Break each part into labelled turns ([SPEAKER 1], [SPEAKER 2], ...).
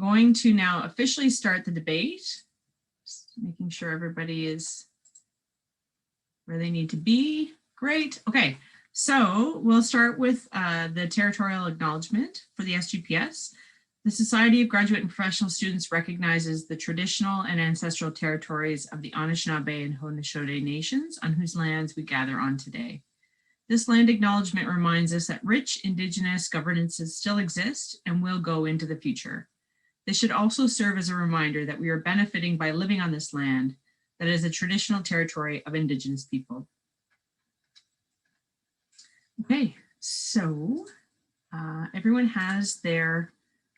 [SPEAKER 1] going to now officially start the debate, just making sure everybody is where they need to be. Great. Okay, so we'll start with the territorial acknowledgement for the SGPS. The Society of Graduate and Professional Students recognizes the traditional and ancestral territories of the Anishinaabe and Haudenosaunee nations on whose lands we gather on today. This land acknowledgement reminds us that rich Indigenous governances still exist and will go into the future. This should also serve as a reminder that we are benefiting by living on this land that is a traditional territory of Indigenous people. Okay, so everyone has their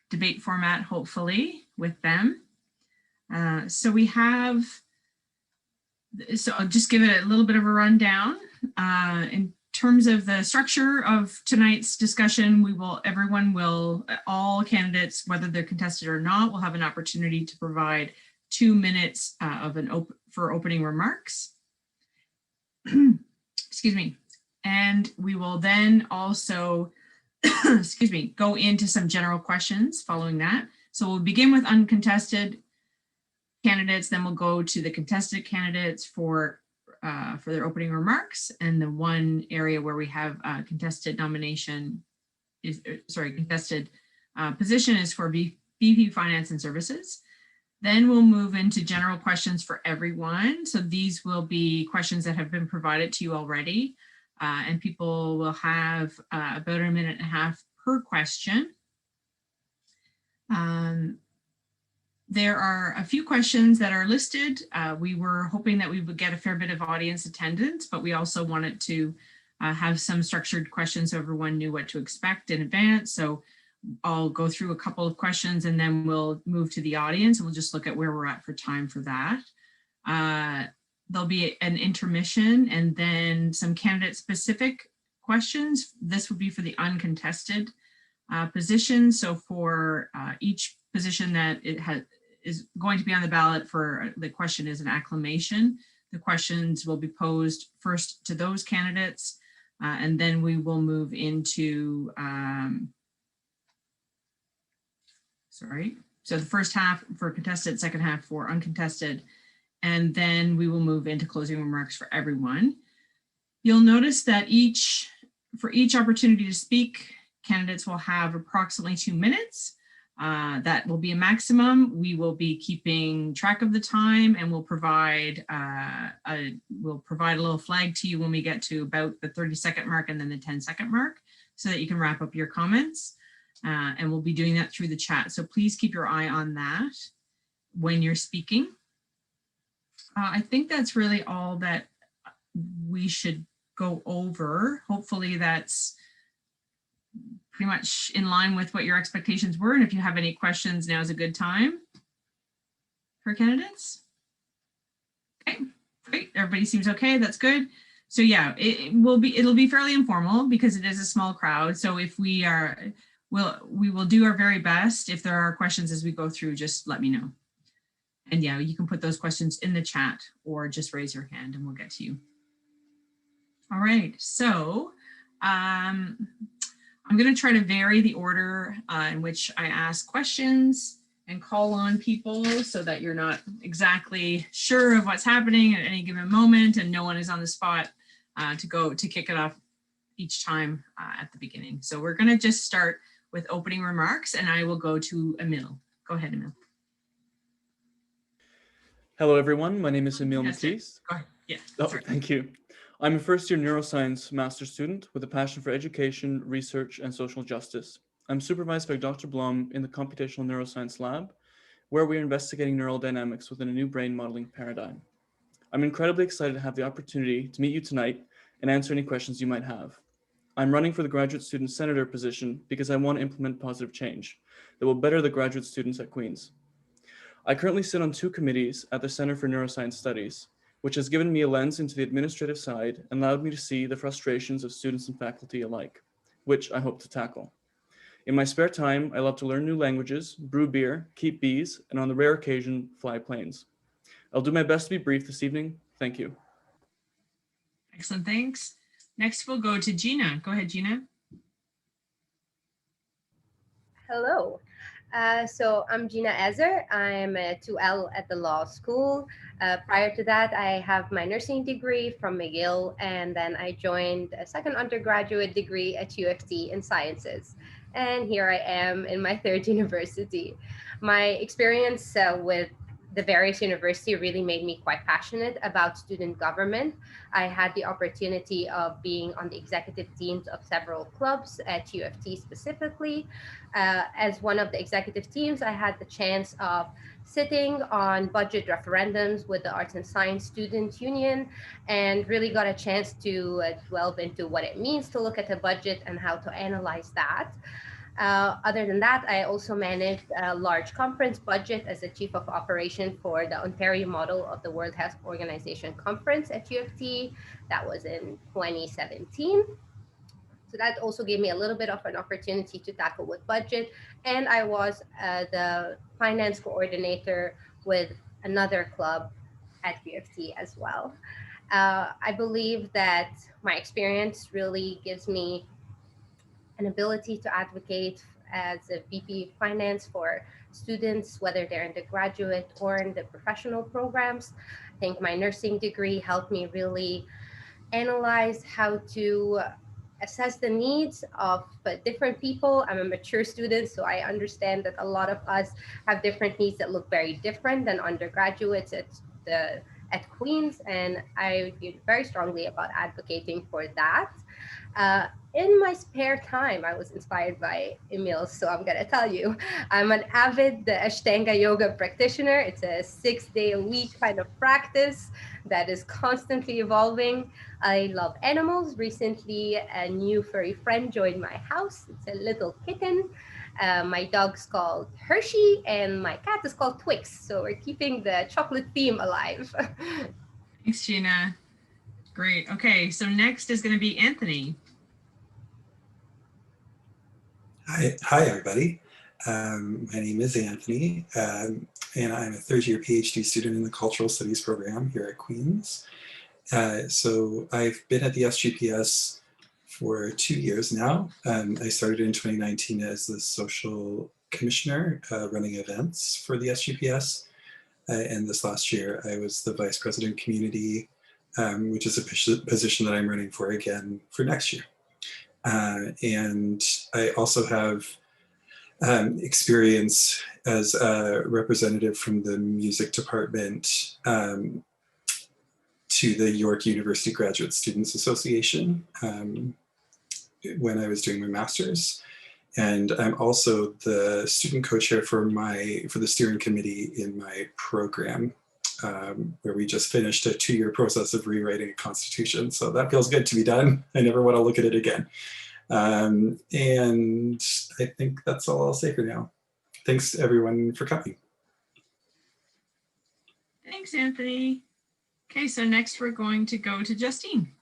[SPEAKER 1] debate format, hopefully, with them. So I'll just give it a little bit of a rundown. In terms of the structure of tonight's discussion, all candidates, whether they're contested or not, will have an opportunity to provide 2 minutes for opening remarks. Excuse me. And we will then also, excuse me, go into some general questions following that. So we'll begin with uncontested candidates, then we'll go to the contested candidates for their opening remarks. And the one area where we have contested position is for VP Finance and Services. Then we'll move into general questions for everyone. So these will be questions that have been provided to you already. And people will have about 1.5 minutes per question. There are a few questions that are listed. We were hoping that we would get a fair bit of audience attendance, but we also wanted to have some structured questions so everyone knew what to expect in advance. So I'll go through a couple of questions and then we'll move to the audience and we'll just look at where we're at for time for that. There'll be an intermission and then some candidate specific questions. This would be for the uncontested position. So for each position that is going to be on the ballot for the question is an acclamation. The questions will be posed first to those candidates and then we will move into, so the first half for contested, second half for uncontested, and then we will move into closing remarks for everyone. You'll notice that for each opportunity to speak, candidates will have approximately 2 minutes. That will be a maximum. We will be keeping track of the time and we'll provide a little flag to you when we get to about the 30-second mark and then the 10-second mark so that you can wrap up your comments. And we'll be doing that through the chat. So please keep your eye on that when you're speaking. I think that's really all that we should go over. Hopefully that's pretty much in line with what your expectations were. And if you have any questions, now is a good time for candidates. Okay, great. Everybody seems okay. That's good. So yeah, it'll be fairly informal because it is a small crowd. So if we will do our very best. If there are questions as we go through, just let me know. And yeah, you can put those questions in the chat or just raise your hand and we'll get to you. All right, so I'm going to try to vary the order in which I ask questions and call on people so that you're not exactly sure of what's happening at any given moment and no one is on the spot to kick it off each time at the beginning. So we're going to just start with opening remarks and I will go to Emil. Go ahead, Emil.
[SPEAKER 2] Hello, everyone. My name is Emil Matisse.
[SPEAKER 1] Go ahead. Yeah.
[SPEAKER 2] Oh, thank you. I'm a first-year neuroscience master's student with a passion for education, research, and social justice. I'm supervised by Dr. Blum in the computational neuroscience lab, where we are investigating neural dynamics within a new brain modeling paradigm. I'm incredibly excited to have the opportunity to meet you tonight and answer any questions you might have. I'm running for the graduate student senator position because I want to implement positive change that will better the graduate students at Queen's. I currently sit on 2 committees at the Center for Neuroscience Studies, which has given me a lens into the administrative side and allowed me to see the frustrations of students and faculty alike, which I hope to tackle. In my spare time, I love to learn new languages, brew beer, keep bees, and on the rare occasion, fly planes. I'll do my best to be brief this evening. Thank you.
[SPEAKER 1] Excellent, thanks. Next, we'll go to Gina. Go ahead, Gina.
[SPEAKER 3] Hello. So I'm Gina Ezer. I'm a 2L at the law school. Prior to that, I have my nursing degree from McGill, and then I joined a second undergraduate degree at UFT in sciences. And here I am in my third university. My experience with the various university really made me quite passionate about student government. I had the opportunity of being on the executive teams of several clubs at UFT specifically. As one of the executive teams, I had the chance of sitting on budget referendums with the Arts and Science Student Union and really got a chance to delve into what it means to look at a budget and how to analyze that. Other than that, I also managed a large conference budget as the chief of operation for the Ontario model of the World Health Organization conference at UFT. That was in 2017. So that also gave me a little bit of an opportunity to tackle with budget. And I was the finance coordinator with another club at UFT as well. I believe that my experience really gives me an ability to advocate as a VP finance for students, whether they're in the graduate or in the professional programs. I think my nursing degree helped me really analyze how to assess the needs of different people. I'm a mature student, so I understand that a lot of us have different needs that look very different than undergraduates the at Queen's, and I feel very strongly about advocating for that. Uh, in my spare time, I was inspired by Emil, so I'm gonna tell you, I'm an avid Ashtanga yoga practitioner. It's a 6 day a week kind of practice that is constantly evolving. I love animals. Recently, a new furry friend joined my house. It's a little kitten. My dog's called Hershey, and my cat is called Twix. So we're keeping the chocolate theme alive.
[SPEAKER 1] Thanks, Gina. Great. Okay, so next is going to be Anthony.
[SPEAKER 4] Hi, everybody. My name is Anthony, and I'm a third-year PhD student in the Cultural Studies program here at Queen's. So I've been at the SGPS for 2 years now. I started in 2019 as the social commissioner running events for the SGPS. And this last year, I was the vice president community, which is a position that I'm running for again for next year. And I also have experience as a representative from the music department to the York University Graduate Students Association when I was doing my master's. And I'm also the student co-chair for the steering committee in my program, where we just finished a 2-year process of rewriting a constitution. So that feels good to be done. I never want to look at it again. And I think that's all I'll say for now. Thanks everyone for coming.
[SPEAKER 1] Thanks, Anthony. Okay, so next we're going to go to Justine.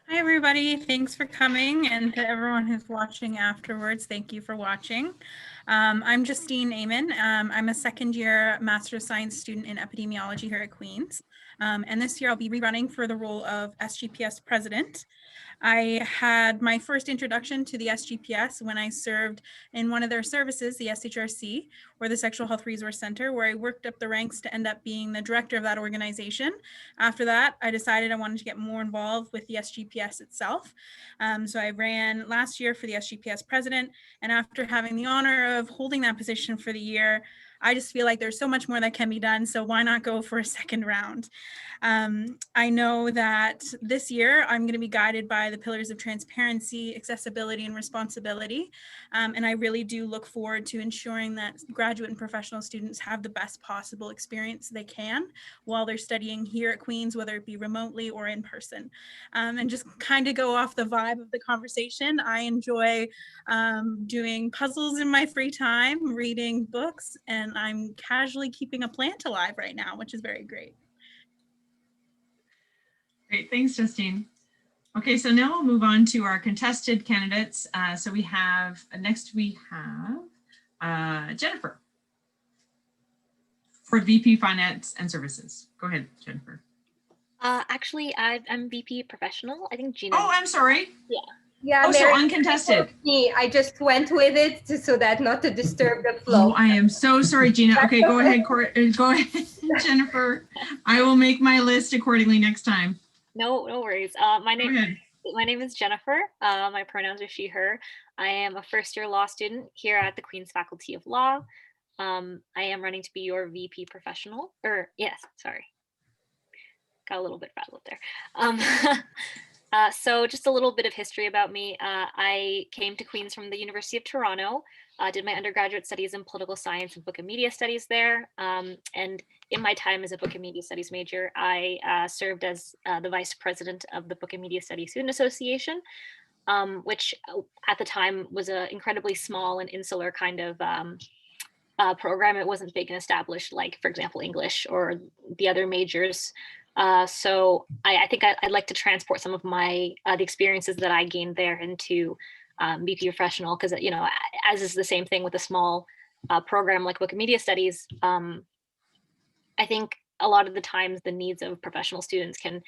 [SPEAKER 5] Hi, everybody. Thanks for coming. And to everyone who's watching afterwards, thank you for watching. I'm Justine Amon. I'm a second-year Master of Science student in epidemiology here at Queen's. And this year I'll be rerunning for the role of SGPS president. I had my first introduction to the SGPS when I served in one of their services, the SHRC, or the Sexual Health Resource Center, where I worked up the ranks to end up being the director of that organization. After that, I decided I wanted to get more involved with the SGPS itself. So I ran last year for the SGPS president, and after having the honor of holding that position for the year, I just feel like there's so much more that can be done, so why not go for a second round? I know that this year I'm going to be guided by the pillars of transparency, accessibility, and responsibility. And I really do look forward to ensuring that graduate and professional students have the best possible experience they can while they're studying here at Queen's, whether it be remotely or in person. And just kind of go off the vibe of the conversation, I enjoy doing puzzles in my free time, reading books, and I'm casually keeping a plant alive right now, which is very great.
[SPEAKER 1] Great, thanks, Justine. Okay, so now we'll move on to our contested candidates. So we have, next we have Jennifer for VP Finance and Services. Go ahead, Jennifer.
[SPEAKER 6] Actually, I'm VP Professional. I think Gina.
[SPEAKER 1] Oh, I'm sorry.
[SPEAKER 6] Yeah.
[SPEAKER 3] Yeah,
[SPEAKER 1] Oh, so
[SPEAKER 3] Mary,
[SPEAKER 1] uncontested.
[SPEAKER 3] me, I just went with it so that not to disturb the flow.
[SPEAKER 1] Oh, I am so sorry, Gina. Okay, go ahead, go ahead, Jennifer. I will make my list accordingly next time.
[SPEAKER 6] No worries.
[SPEAKER 1] Go
[SPEAKER 6] My
[SPEAKER 1] ahead.
[SPEAKER 6] name is Jennifer. My pronouns are she, her. I am a first-year law student here at the Queen's Faculty of Law. I am running to be your VP professional, or yes, sorry. Got a little bit rattled there. So just a little bit of history about me. I came to Queen's from the University of Toronto, did my undergraduate studies in political science and book and media studies there. And in my time as a book and media studies major, I served as the vice president of the Book and Media Studies Student Association, which at the time was an incredibly small and insular kind of program. It wasn't big and established like, for example, English or the other majors. So I think I'd like to transport some of my the experiences that I gained there into BP Professional, because, you know, as is the same thing with a small program like Book and Media Studies, I think a lot of the times the needs of professional students can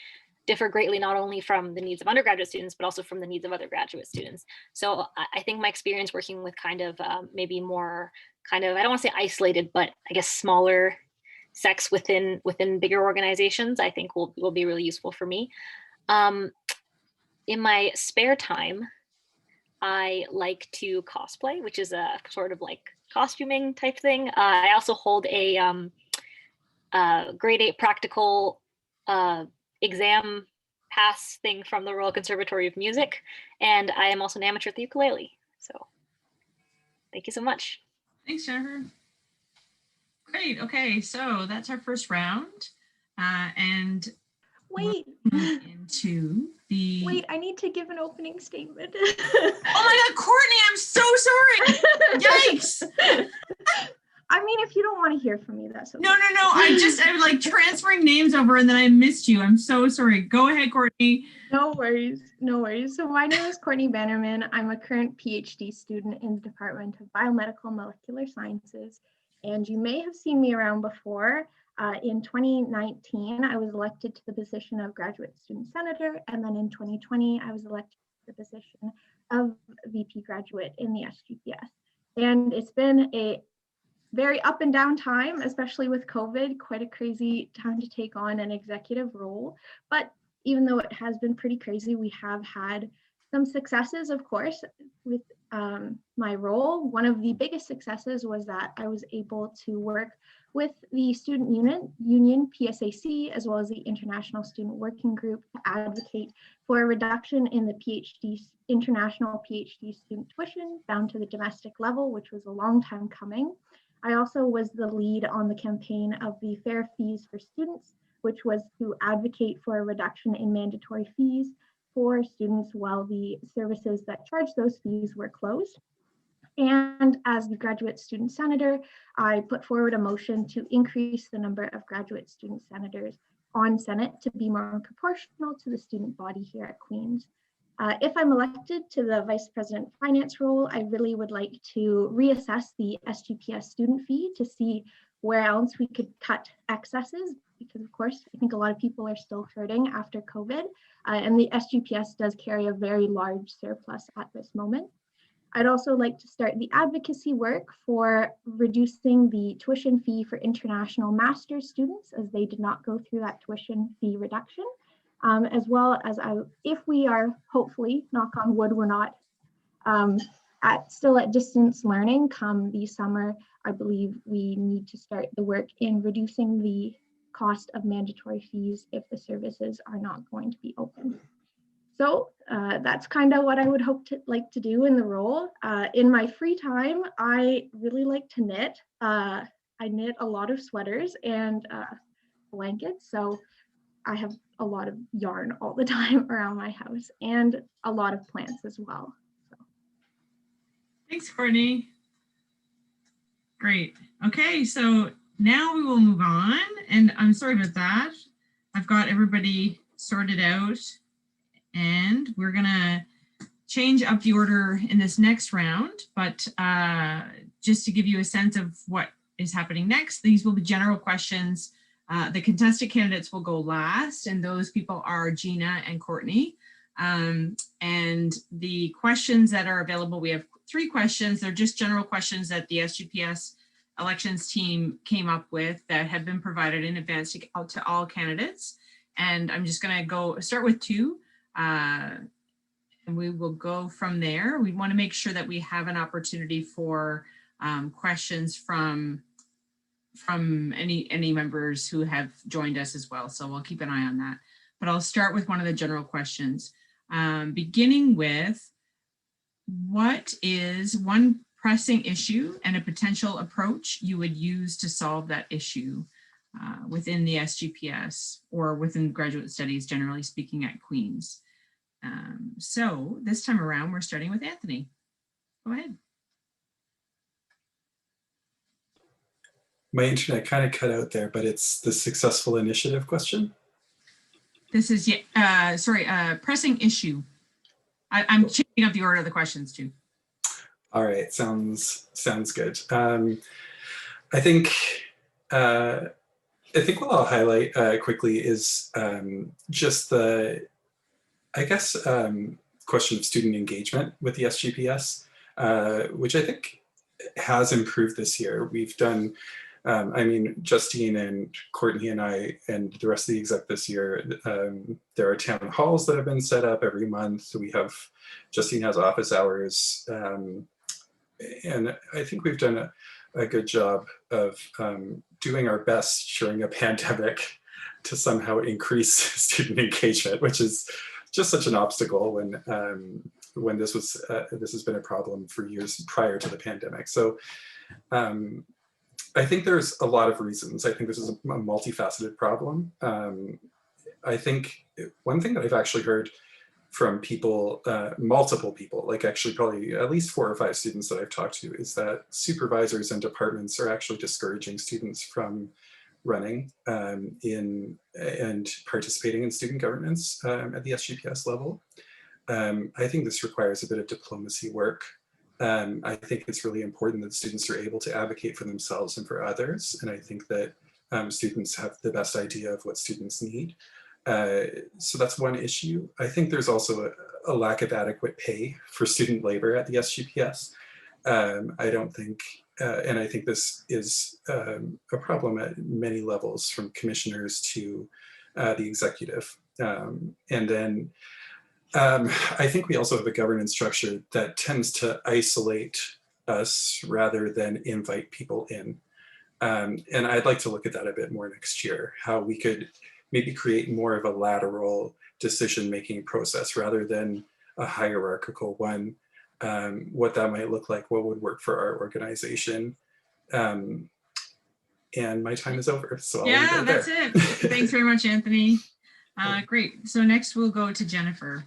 [SPEAKER 6] differ greatly, not only from the needs of undergraduate students, but also from the needs of other graduate students. So I think my experience working with kind of maybe more kind of, I don't want to say isolated, but I guess smaller sects within bigger organizations, I think will be really useful for me. In my spare time, I like to cosplay, which is a sort of like costuming type thing. I also hold a grade 8 practical exam pass thing from the Royal Conservatory of Music, and I am also an amateur at the ukulele. So thank you so much.
[SPEAKER 1] Thanks, Jennifer. Great. Okay, so that's our first round. And
[SPEAKER 7] Wait,
[SPEAKER 1] we'll move into the...
[SPEAKER 7] wait, I need to give an opening statement.
[SPEAKER 1] Oh my God, Courtney, I'm so sorry. Yikes.
[SPEAKER 7] I mean, if you don't want to hear from me, that's okay.
[SPEAKER 1] No. I was like transferring names over and then I missed you. I'm so sorry. Go ahead, Courtney.
[SPEAKER 7] No worries, no worries. So my name is Courtney Bannerman. I'm a current PhD student in the Department of Biomedical Molecular Sciences. And you may have seen me around before. In 2019, I was elected to the position of graduate student senator. And then in 2020, I was elected to the position of VP graduate in the SGPS. And it's been a very up and down time, especially with COVID, quite a crazy time to take on an executive role. But even though it has been pretty crazy, we have had some successes, of course, with my role. One of the biggest successes was that I was able to work with the student union, PSAC, as well as the International Student Working Group to advocate for a reduction in the international PhD student tuition down to the domestic level, which was a long time coming. I also was the lead on the campaign of the Fair Fees for Students, which was to advocate for a reduction in mandatory fees for students while the services that charge those fees were closed. And as the graduate student senator, I put forward a motion to increase the number of graduate student senators on Senate to be more proportional to the student body here at Queen's. If I'm elected to the Vice President Finance role, I really would like to reassess the SGPS student fee to see where else we could cut excesses, because of course, I think a lot of people are still hurting after COVID, and the SGPS does carry a very large surplus at this moment. I'd also like to start the advocacy work for reducing the tuition fee for international master's students, as they did not go through that tuition fee reduction. As well as if we are hopefully, knock on wood, we're not still at distance learning come the summer, I believe we need to start the work in reducing the cost of mandatory fees if the services are not going to be open. So that's kind of what I would like to do in the role. In my free time, I really like to knit. I knit a lot of sweaters and blankets. So I have a lot of yarn all the time around my house and a lot of plants as well. So.
[SPEAKER 1] Thanks, Courtney. Great. Okay, so now we will move on. And I'm sorry about that. I've got everybody sorted out and we're gonna change up the order in this next round. But just to give you a sense of what is happening next, these will be general questions. The contested candidates will go last, and those people are Gina and Courtney. And the questions that are available, we have 3 questions. They're just general questions that the SGPS elections team came up with that have been provided in advance to all candidates. And I'm just going to start with 2. And we will go from there. We want to make sure that we have an opportunity for questions from any members who have joined us as well. So we'll keep an eye on that. But I'll start with one of the general questions, beginning with, what is one pressing issue and a potential approach you would use to solve that issue within the SGPS or within graduate studies, generally speaking, at Queen's? So this time around, we're starting with Anthony. Go ahead.
[SPEAKER 4] My internet kind of cut out there, but it's the successful initiative question.
[SPEAKER 1] This is, pressing issue. I'm changing up the order of the questions too.
[SPEAKER 4] All right, sounds good. I think what I'll highlight quickly is just the, question of student engagement with the SGPS, which I think has improved this year. We've done, Justine and Courtney and I and the rest of the exec this year, there are town halls that have been set up every month. So Justine has office hours. And I think we've done a good job of doing our best during a pandemic to somehow increase student engagement, which is just such an obstacle when this has been a problem for years prior to the pandemic. So I think there's a lot of reasons. I think this is a multifaceted problem. I think one thing that I've actually heard from people, multiple people, like actually probably at least 4 or 5 students that I've talked to, is that supervisors and departments are actually discouraging students from running and participating in student governance at the SGPS level. I think this requires a bit of diplomacy work. I think it's really important that students are able to advocate for themselves and for others. And I think that students have the best idea of what students need. So that's one issue. I think there's also a lack of adequate pay for student labor at the SGPS. I don't think, and I think this is a problem at many levels, from commissioners to the executive. And then I think we also have a governance structure that tends to isolate us rather than invite people in. And I'd like to look at that a bit more next year, how we could maybe create more of a lateral decision-making process rather than a hierarchical one. What that might look like, what would work for our organization. And my time is over, so I'll leave it
[SPEAKER 1] that's
[SPEAKER 4] there.
[SPEAKER 1] it. Thanks very much, Anthony. Great. So next we'll go to Jennifer.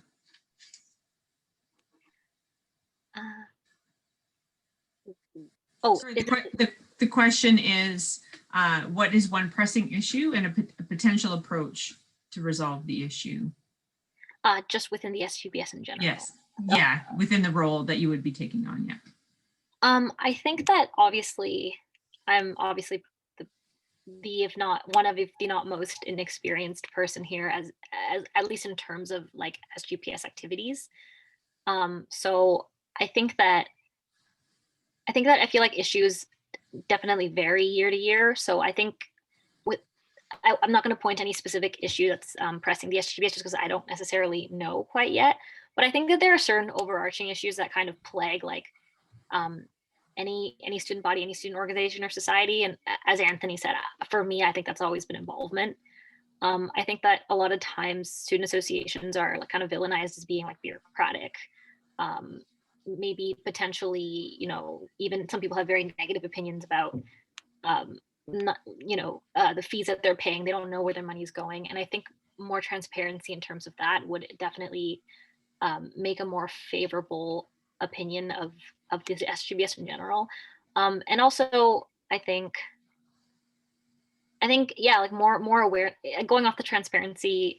[SPEAKER 1] Sorry, the question is, what is one pressing issue and a potential approach to resolve the issue?
[SPEAKER 6] Just within the SGPS in general.
[SPEAKER 1] Yes. Yeah, within the role that you would be taking on. Yeah.
[SPEAKER 6] I think that obviously I'm the if not one of, if the not most inexperienced person here, as at least in terms of like SGPS activities. So I feel like issues definitely vary year to year. So I think I'm not going to point to any specific issue that's pressing the SGPS just because I don't necessarily know quite yet. But I think that there are certain overarching issues that kind of plague like any student body, any student organization or society. And as Anthony said, for me, I think that's always been involvement. I think that a lot of times student associations are like kind of villainized as being like bureaucratic. Maybe potentially, even some people have very negative opinions about the fees that they're paying. They don't know where their money is going. And I think more transparency in terms of that would definitely make a more favorable opinion of the SGPS in general. And also, I think, yeah, like more aware, going off the transparency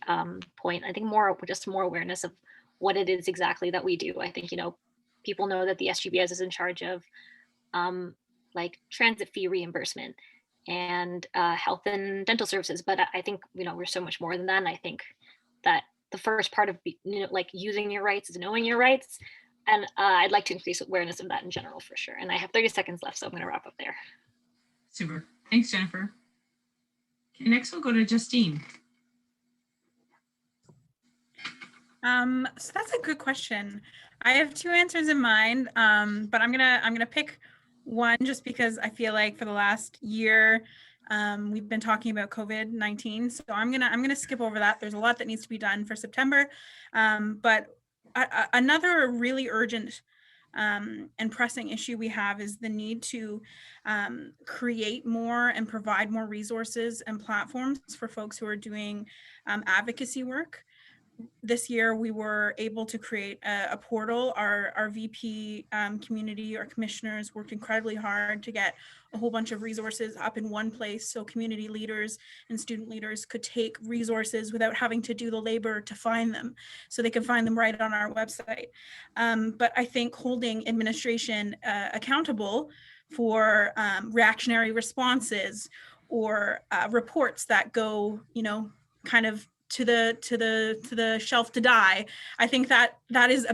[SPEAKER 6] point, I think more awareness of what it is exactly that we do. I think, people know that the SGPS is in charge of like transit fee reimbursement and health and dental services. But I think, we're so much more than that. And I think that the first part of like using your rights is knowing your rights, and I'd like to increase awareness of that in general for sure. And I have 30 seconds left, so I'm going to wrap up there.
[SPEAKER 1] Super. Thanks, Jennifer. Okay, next we'll go to Justine.
[SPEAKER 5] So that's a good question. I have two answers in mind, but I'm gonna pick one just because I feel like for the last year we've been talking about COVID-19. So I'm gonna skip over that. There's a lot that needs to be done for September, but another really urgent and pressing issue we have is the need to create more and provide more resources and platforms for folks who are doing advocacy work. This year, we were able to create a portal. Our VP community, our commissioners worked incredibly hard to get a whole bunch of resources up in one place so community leaders and student leaders could take resources without having to do the labor to find them. So they can find them right on our website. But I think holding administration accountable for reactionary responses or reports that go, kind of to the shelf to die. I think that is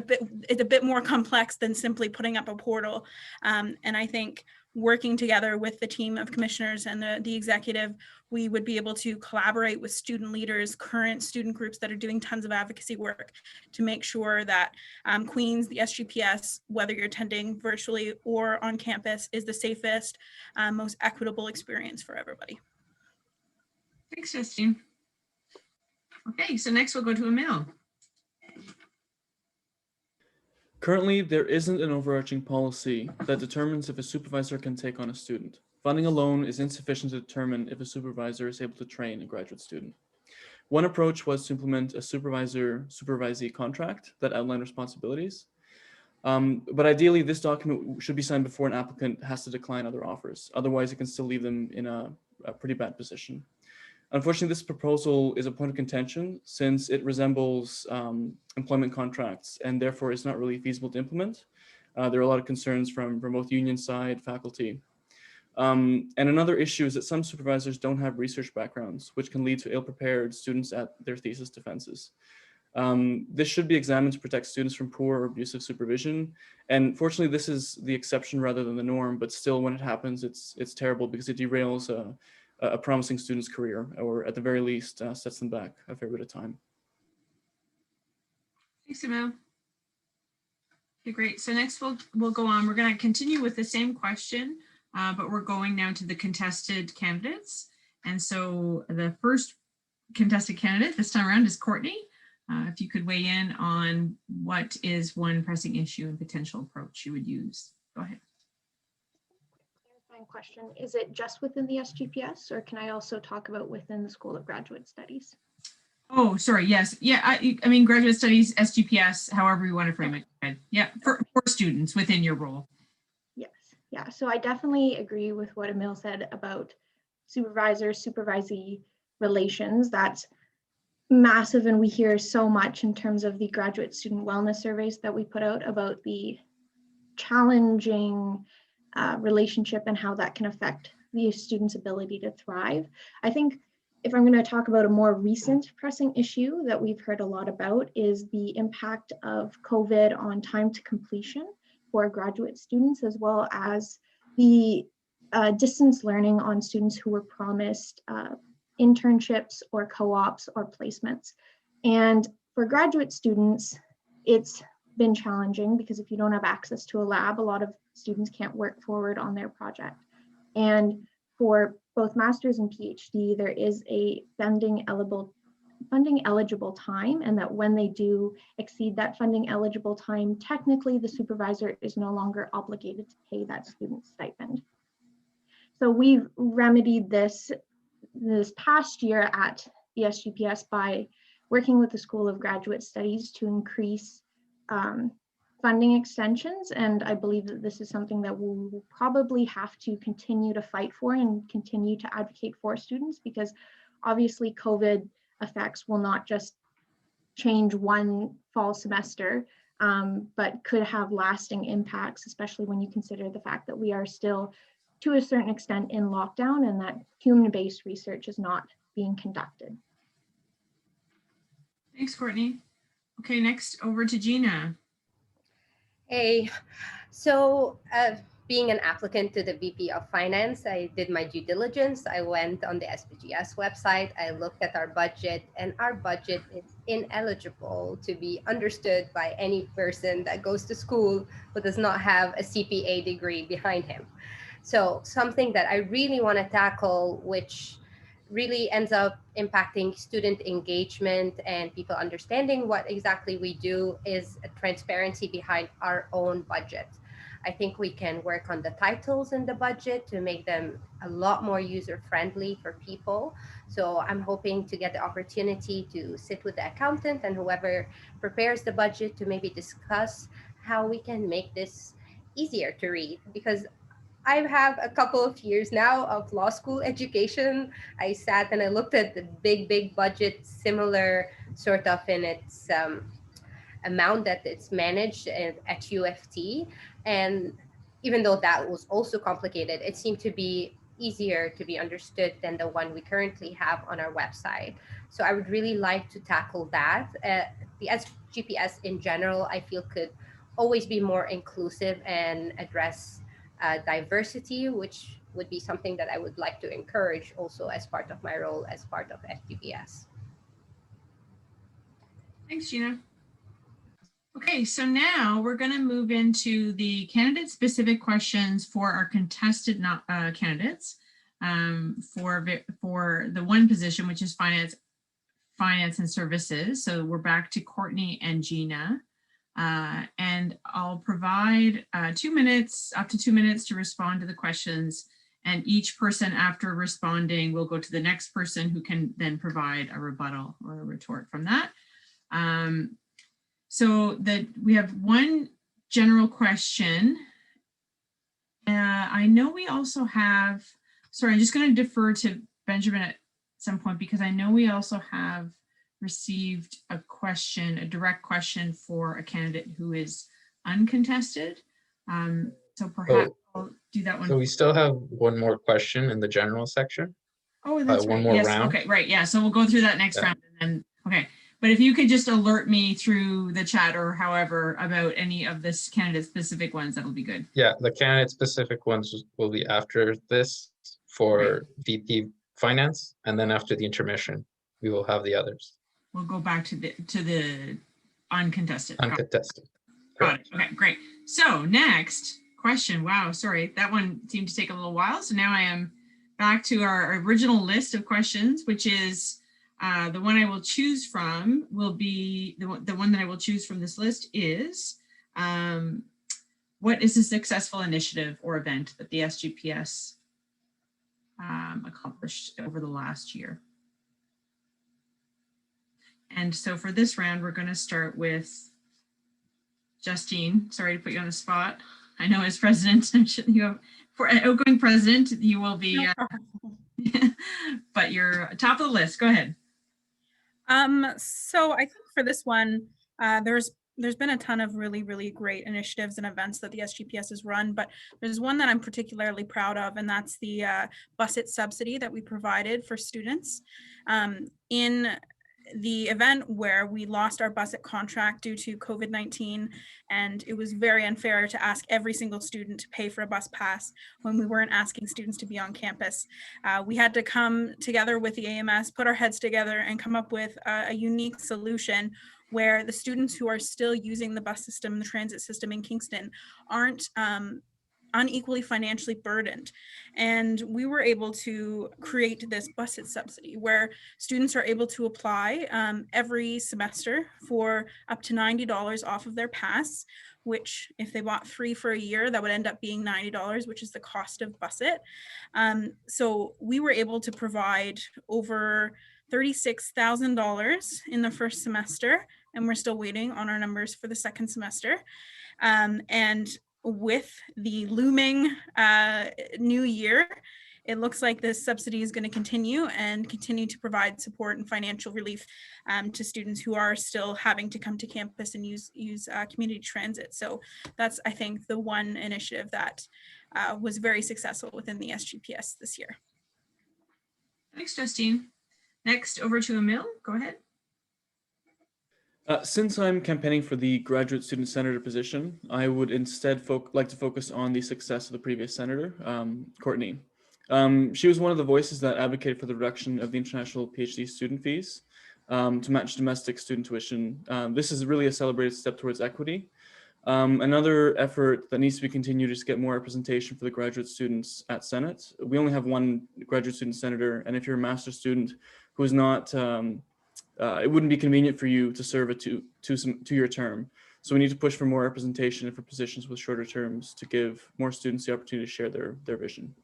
[SPEAKER 5] it's a bit more complex than simply putting up a portal. And I think working together with the team of commissioners and the executive, we would be able to collaborate with student leaders, current student groups that are doing tons of advocacy work to make sure that Queens, the SGPS, whether you're attending virtually or on campus, is the safest, most equitable experience for everybody.
[SPEAKER 1] Thanks, Justine. Okay, so next we'll go to Emil.
[SPEAKER 2] Currently, there isn't an overarching policy that determines if a supervisor can take on a student. Funding alone is insufficient to determine if a supervisor is able to train a graduate student. One approach was to implement a supervisor-supervisee contract that outlined responsibilities. But ideally, this document should be signed before an applicant has to decline other offers. Otherwise, it can still leave them in a pretty bad position. Unfortunately, this proposal is a point of contention since it resembles employment contracts and therefore is not really feasible to implement. There are a lot of concerns from both union side, faculty. And another issue is that some supervisors don't have research backgrounds, which can lead to ill-prepared students at their thesis defenses. This should be examined to protect students from poor or abusive supervision. And fortunately, this is the exception rather than the norm, but still when it happens, it's terrible because it derails a promising student's career, or at the very least, sets them back a fair bit of time.
[SPEAKER 1] Thanks, Emil. Okay, great. So next we'll go on. We're going to continue with the same question, but we're going now to the contested candidates. And so the first contested candidate this time around is Courtney. If you could weigh in on what is one pressing issue and potential approach you would use. Go ahead.
[SPEAKER 7] Question. Is it just within the SGPS, or can I also talk about within the School of Graduate Studies?
[SPEAKER 1] Oh, sorry. Yes. Yeah. I mean, graduate studies, SGPS, however you want to frame it. Yeah. For students within your role.
[SPEAKER 7] Yes. Yeah. So I definitely agree with what Emil said about supervisor-supervisee relations. That's massive. And we hear so much in terms of the graduate student wellness surveys that we put out about the challenging relationship and how that can affect the student's ability to thrive. I think if I'm going to talk about a more recent pressing issue that we've heard a lot about is the impact of COVID on time to completion for graduate students, as well as the distance learning on students who were promised internships or co-ops or placements. And for graduate students, it's been challenging because if you don't have access to a lab, a lot of students can't work forward on their project. And for both master's and PhD, there is a funding eligible time, and that when they do exceed that funding eligible time, technically the supervisor is no longer obligated to pay that student stipend. So we've remedied this past year at the SGPS by working with the School of Graduate Studies to increase funding extensions, and I believe that this is something that we'll probably have to continue to fight for and continue to advocate for students, because obviously COVID effects will not just change one fall semester, but could have lasting impacts, especially when you consider the fact that we are still to a certain extent in lockdown and that human-based research is not being conducted.
[SPEAKER 1] Thanks, Courtney. Okay, next over to Gina.
[SPEAKER 3] Hey, so being an applicant to the VP of Finance, I did my due diligence. I went on the SGPS website. I looked at our budget, and our budget is ineligible to be understood by any person that goes to school who does not have a CPA degree behind him. So something that I really want to tackle, which really ends up impacting student engagement and people understanding what exactly we do, is a transparency behind our own budget. I think we can work on the titles in the budget to make them a lot more user friendly for people. So I'm hoping to get the opportunity to sit with the accountant and whoever prepares the budget to maybe discuss how we can make this easier to read, because I have a couple of years now of law school education. I sat and I looked at the big budget, similar sort of in its amount that it's managed at UFT. And even though that was also complicated, it seemed to be easier to be understood than the one we currently have on our website. So I would really like to tackle that. The SGPS in general, I feel could always be more inclusive and address diversity, which would be something that I would like to encourage also as part of my role as part of SGPS.
[SPEAKER 1] Thanks, Gina. Okay, so now we're going to move into the candidate-specific questions for our contested candidates for the one position, which is finance and services. So we're back to Courtney and Gina. And I'll provide 2 minutes, up to 2 minutes to respond to the questions. And each person after responding will go to the next person who can then provide a rebuttal or a retort from that. So that we have one general question. I know we also have, sorry, I'm just going to defer to Benjamin at some point because I know we also have received a question, a direct question for a candidate who is uncontested. So perhaps I'll do that one.
[SPEAKER 8] So we still have one more question in the general section.
[SPEAKER 1] Oh, that's
[SPEAKER 8] one
[SPEAKER 1] right.
[SPEAKER 8] more
[SPEAKER 1] Yes.
[SPEAKER 8] round.
[SPEAKER 1] Okay, right. Yeah. So we'll go through that next round and then, okay. But if you could just alert me through the chat or however about any of this candidate specific ones, that'll be good.
[SPEAKER 8] Yeah, the candidate specific ones will be after this for VP Finance, and then after the intermission, we will have the others.
[SPEAKER 1] We'll go back to the uncontested.
[SPEAKER 8] Uncontested.
[SPEAKER 1] Got it. Okay, great. So next question. Wow, sorry, that one seemed to take a little while. So now I am back to our original list of questions, which is the one I will choose from will be the one that I will choose from this list is what is a successful initiative or event that the SGPS accomplished over the last year? And so for this round, we're going to start with Justine. Sorry to put you on the spot. I know as president, you have, for outgoing president, you will be, but you're top of the list. Go ahead.
[SPEAKER 5] So I think for this one, there's been a ton of really great initiatives and events that the SGPS has run, but there's one that I'm particularly proud of, and that's the bus it subsidy that we provided for students. In the event where we lost our bus it contract due to COVID-19, and it was very unfair to ask every single student to pay for a bus pass when we weren't asking students to be on campus. We had to come together with the AMS, put our heads together and come up with a unique solution where the students who are still using the bus system, the transit system in Kingston, aren't unequally financially burdened. And we were able to create this bus it subsidy where students are able to apply every semester for up to $90 off of their pass, which if they bought 3 for a year, that would end up being $90, which is the cost of bus it. So we were able to provide over $36,000 in the first semester, and we're still waiting on our numbers for the second semester. And with the looming new year, it looks like this subsidy is going to continue to provide support and financial relief to students who are still having to come to campus and use community transit. So that's, I think, the one initiative that was very successful within the SGPS this year.
[SPEAKER 1] Thanks, Justine. Next, over to Emil. Go ahead.
[SPEAKER 2] Since I'm campaigning for the graduate student senator position, I would instead like to focus on the success of the previous senator, Courtney. She was one of the voices that advocated for the reduction of the international PhD student fees to match domestic student tuition. This is really a celebrated step towards equity. Another effort that needs to be continued is to get more representation for the graduate students at Senate. We only have one graduate student senator, and if you're a master's student who is not it wouldn't be convenient for you to serve a two-year term. So we need to push for more representation and for positions with shorter terms to give more students the opportunity to share their vision.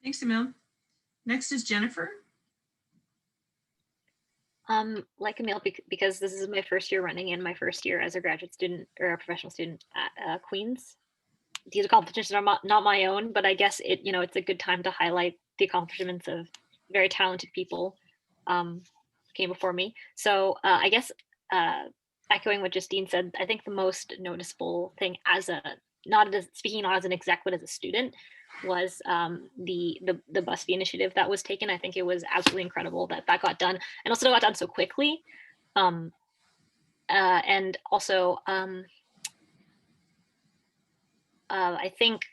[SPEAKER 1] Thanks, Emil. Next is Jennifer.
[SPEAKER 6] Like Emil, because this is my first year running and my first year as a graduate student or a professional student at Queen's. These accomplishments are not my own, but I guess it's a good time to highlight the accomplishments of very talented people came before me. So I guess echoing what Justine said, I think the most noticeable thing not as an exec, but as a student, was the bus fee initiative that was taken. I think it was absolutely incredible that got done, and also got done so quickly. And also, I think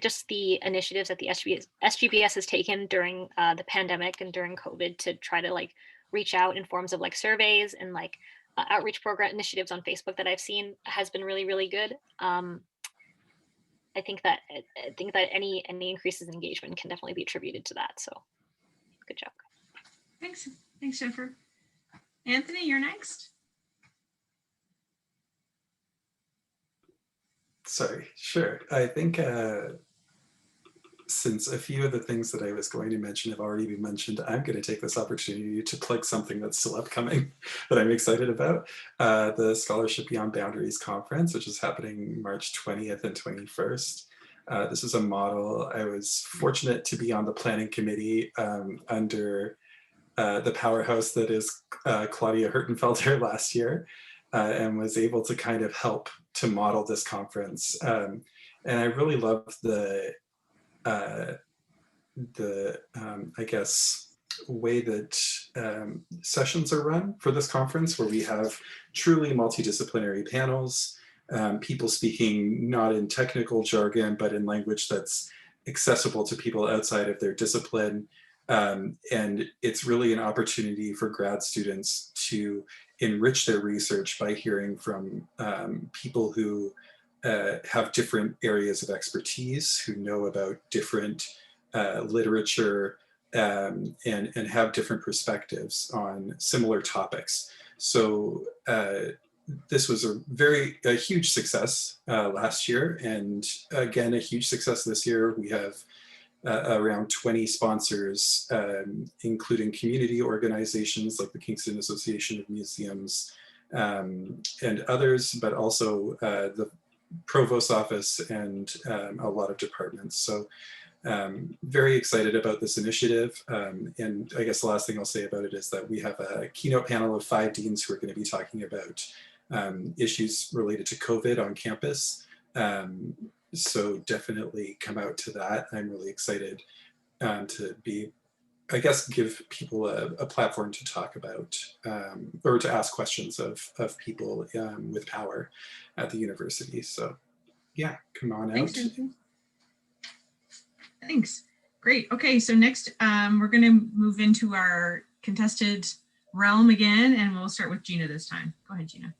[SPEAKER 6] just the initiatives that the SGPS has taken during the pandemic and during COVID to try to like reach out in forms of like surveys and like outreach program initiatives on Facebook that I've seen has been really, really good. I think that any increases in engagement can definitely be attributed to that. So good job.
[SPEAKER 1] Thanks, Jennifer. Anthony, you're next.
[SPEAKER 4] Sorry, sure. I think since a few of the things that I was going to mention have already been mentioned, I'm going to take this opportunity to plug something that's still upcoming that I'm excited about. The Scholarship Beyond Boundaries Conference, which is happening March 20th and 21st. This is a model. I was fortunate to be on the planning committee under the powerhouse that is Claudia Hertenfelder last year, and was able to kind of help to model this conference. And I really love the I guess, way that sessions are run for this conference, where we have truly multidisciplinary panels, people speaking not in technical jargon, but in language that's accessible to people outside of their discipline. And it's really an opportunity for grad students to enrich their research by hearing from people who have different areas of expertise, who know about different literature, and have different perspectives on similar topics. So this was a huge success last year, and again, a huge success this year. We have around 20 sponsors, including community organizations like the Kingston Association of Museums and others, but also the Provost's office and a lot of departments. So very excited about this initiative. And I guess the last thing I'll say about it is that we have a keynote panel of 5 deans who are going to be talking about issues related to COVID on campus. So definitely come out to that. I'm really excited to be, I guess, give people a platform to talk about or to ask questions of people with power at the university. So yeah, come on out.
[SPEAKER 1] Thanks. Great. Okay, so next we're going to move into our contested realm again, and we'll start with Gina this time. Go ahead, Gina.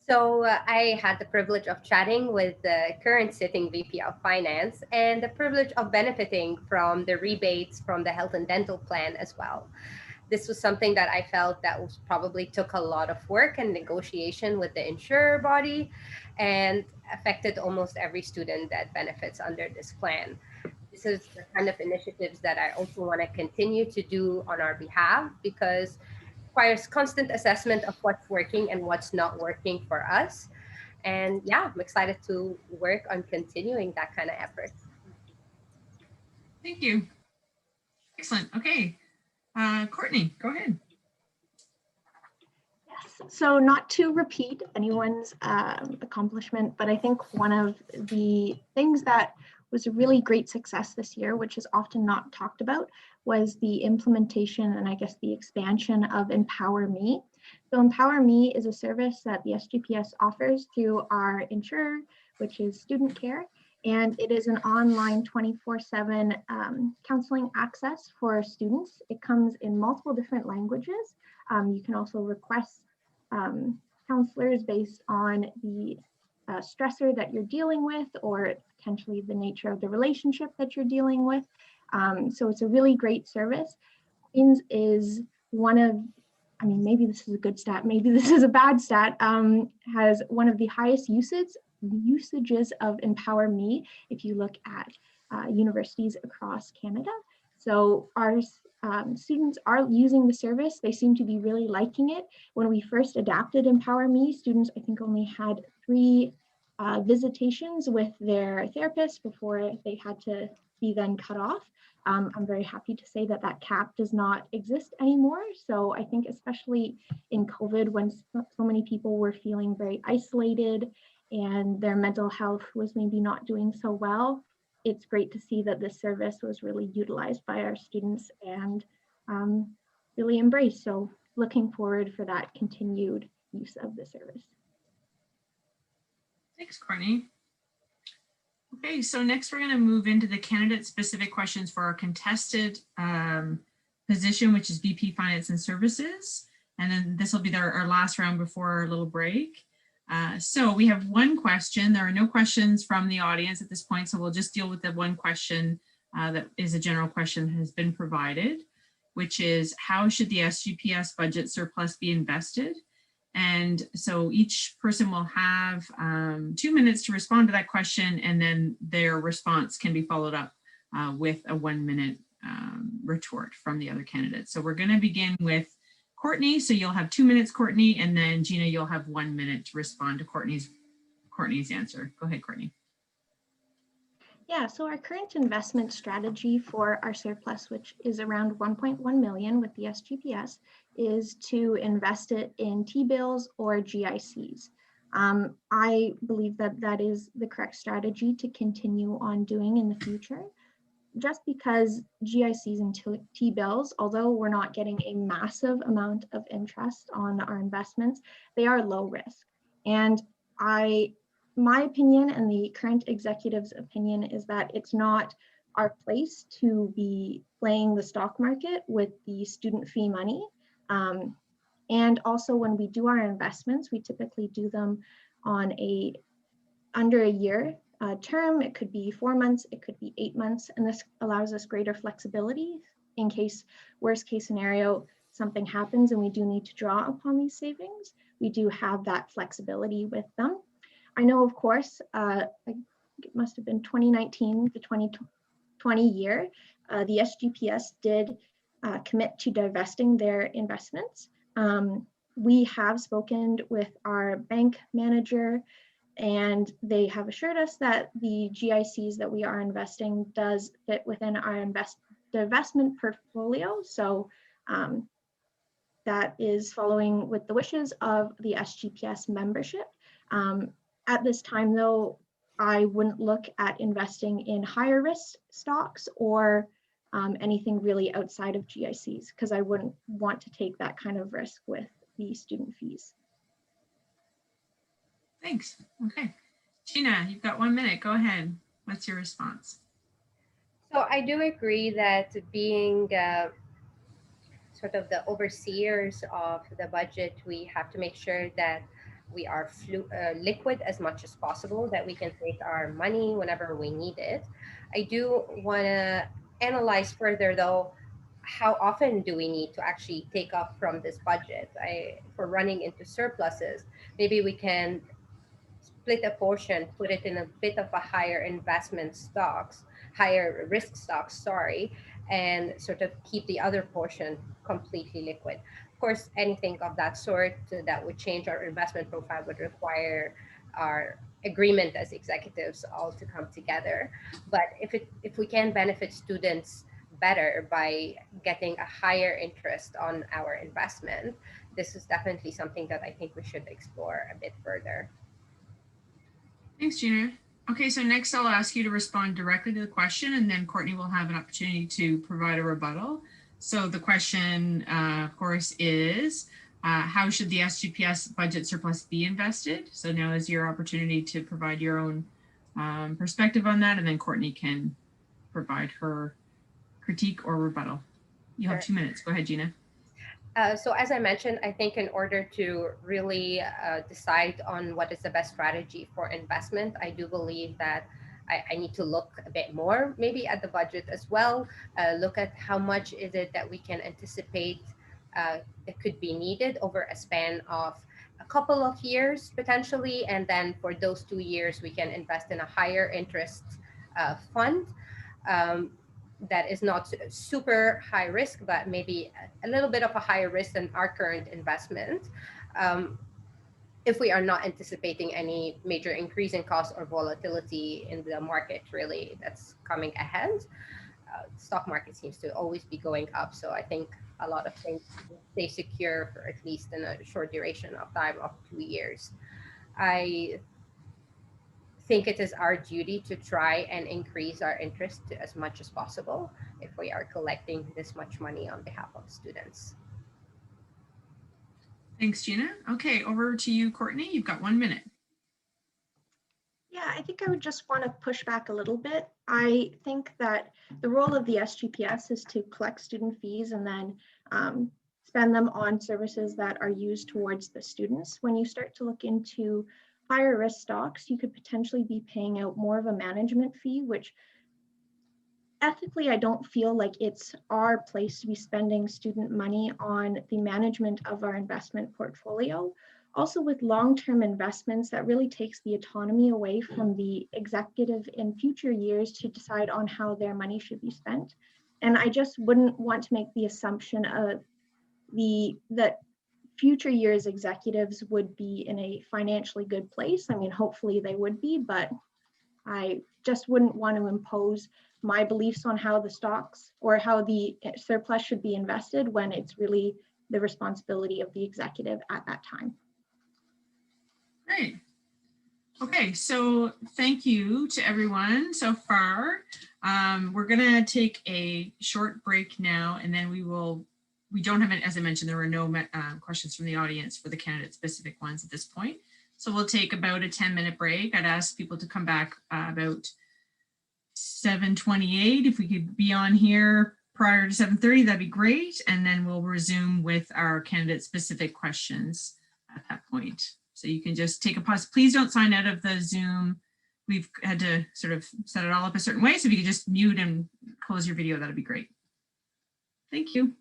[SPEAKER 3] So I had the privilege of chatting with the current sitting VP of Finance and the privilege of benefiting from the rebates from the health and dental plan as well. This was something that I felt that was probably took a lot of work and negotiation with the insurer body and affected almost every student that benefits under this plan. This is the kind of initiatives that I also want to continue to do on our behalf, because requires constant assessment of what's working and what's not working for us. And yeah, I'm excited to work on continuing that kind of effort.
[SPEAKER 1] Thank you. Excellent. Okay. Courtney, go ahead.
[SPEAKER 7] Yes, so not to repeat anyone's accomplishment, but I think one of the things that was a really great success this year, which is often not talked about, was the implementation and I guess the expansion of Empower Me. So Empower Me is a service that the SGPS offers through our insurer, which is Student Care. And it is an online 24/7 counseling access for students. It comes in multiple different languages. You can also request counselors based on the stressor that you're dealing with, or potentially the nature of the relationship that you're dealing with. So it's a really great service. Queens is one of, I mean, maybe this is a good stat, maybe this is a bad stat, has one of the highest usages of Empower Me if you look at universities across Canada. So our students are using the service. They seem to be really liking it. When we first adapted Empower Me, students, I think, only had 3 visitations with their therapist before they had to be then cut off. I'm very happy to say that that cap does not exist anymore. So I think especially in COVID, when so many people were feeling very isolated and their mental health was maybe not doing so well, it's great to see that this service was really utilized by our students and really embraced. So looking forward for that continued use of the service.
[SPEAKER 1] Thanks, Courtney. Okay, so next we're going to move into the candidate-specific questions for our contested position, which is VP Finance and Services. And then this will be our last round before our little break. So we have one question. There are no questions from the audience at this point, so we'll just deal with the one question that is a general question that has been provided, which is, how should the SGPS budget surplus be invested? And so each person will have 2 minutes to respond to that question, and then their response can be followed up with a 1-minute retort from the other candidates. So we're going to begin with Courtney. So you'll have 2 minutes, Courtney, and then Gina, you'll have 1 minute to respond to Courtney's answer. Go ahead, Courtney.
[SPEAKER 7] Yeah, so our current investment strategy for our surplus, which is around 1.1 million with the SGPS, is to invest it in T-bills or GICs. I believe that that is the correct strategy to continue on doing in the future, just because GICs and T-bills, although we're not getting a massive amount of interest on our investments, they are low risk. And my opinion and the current executive's opinion is that it's not our place to be playing the stock market with the student fee money. And also when we do our investments, we typically do them on under a year term. It could be 4 months, it could be 8 months, and this allows us greater flexibility in case, worst case scenario, something happens and we do need to draw upon these savings. We do have that flexibility with them. I know, of course, I think it must have been 2019 to 2020 year, the SGPS did commit to divesting their investments. We have spoken with our bank manager, and they have assured us that the GICs that we are investing does fit within our divestment portfolio. So that is following with the wishes of the SGPS membership. At this time, though, I wouldn't look at investing in higher risk stocks or anything really outside of GICs, because I wouldn't want to take that kind of risk with the student fees.
[SPEAKER 1] Thanks. Okay. Gina, you've got 1 minute. Go ahead. What's your response?
[SPEAKER 3] So I do agree that being sort of the overseers of the budget, we have to make sure that we are liquid as much as possible, that we can take our money whenever we need it. I do want to analyze further, though, how often do we need to actually take up from this budget? For running into surpluses, maybe we can split a portion, put it in a bit of a higher risk stocks, and sort of keep the other portion completely liquid. Of course, anything of that sort that would change our investment profile would require our agreement as executives all to come together. But if we can benefit students better by getting a higher interest on our investment, this is definitely something that I think we should explore a bit further.
[SPEAKER 1] Thanks, Gina. Okay, so next I'll ask you to respond directly to the question, and then Courtney will have an opportunity to provide a rebuttal. So the question, of course, is how should the SGPS budget surplus be invested? So now is your opportunity to provide your own perspective on that, and then Courtney can provide her critique or rebuttal. You have
[SPEAKER 3] Sure.
[SPEAKER 1] 2 minutes. Go ahead, Gina.
[SPEAKER 3] So as I mentioned, I think in order to really decide on what is the best strategy for investment, I do believe that I need to look a bit more maybe at the budget as well. Look at how much is it that we can anticipate that could be needed over a span of a couple of years potentially. And then for those 2 years, we can invest in a higher interest fund. That is not super high risk, but maybe a little bit of a higher risk than our current investment. If we are not anticipating any major increase in cost or volatility in the market, really, that's coming ahead. Stock market seems to always be going up. So I think a lot of things stay secure for at least in a short duration of time of 2 years. I think it is our duty to try and increase our interest to as much as possible if we are collecting this much money on behalf of students.
[SPEAKER 1] Thanks, Gina. Okay, over to you, Courtney. You've got 1 minute.
[SPEAKER 7] Yeah, I think I would just want to push back a little bit. I think that the role of the SGPS is to collect student fees and then spend them on services that are used towards the students. When you start to look into higher risk stocks, you could potentially be paying out more of a management fee, which ethically, I don't feel like it's our place to be spending student money on the management of our investment portfolio. Also with long-term investments, that really takes the autonomy away from the executive in future years to decide on how their money should be spent. And I just wouldn't want to make the assumption of that future years executives would be in a financially good place. I mean, hopefully they would be, but I just wouldn't want to impose my beliefs on how the stocks or how the surplus should be invested when it's really the responsibility of the executive at that time.
[SPEAKER 1] Great. Okay, so thank you to everyone so far. We're gonna take a short break now, and then we don't have, as I mentioned, there were no questions from the audience for the candidate specific ones at this point. So we'll take about a 10-minute break. I'd ask people to come back about 7:28. If we could be on here prior to 7:30, that'd be great. And then we'll resume with our candidate specific questions at that point. So you can just take a pause. Please don't sign out of the Zoom. We've had to sort of set it all up a certain way. So if you could just mute and close your video, that'd be great. Thank you.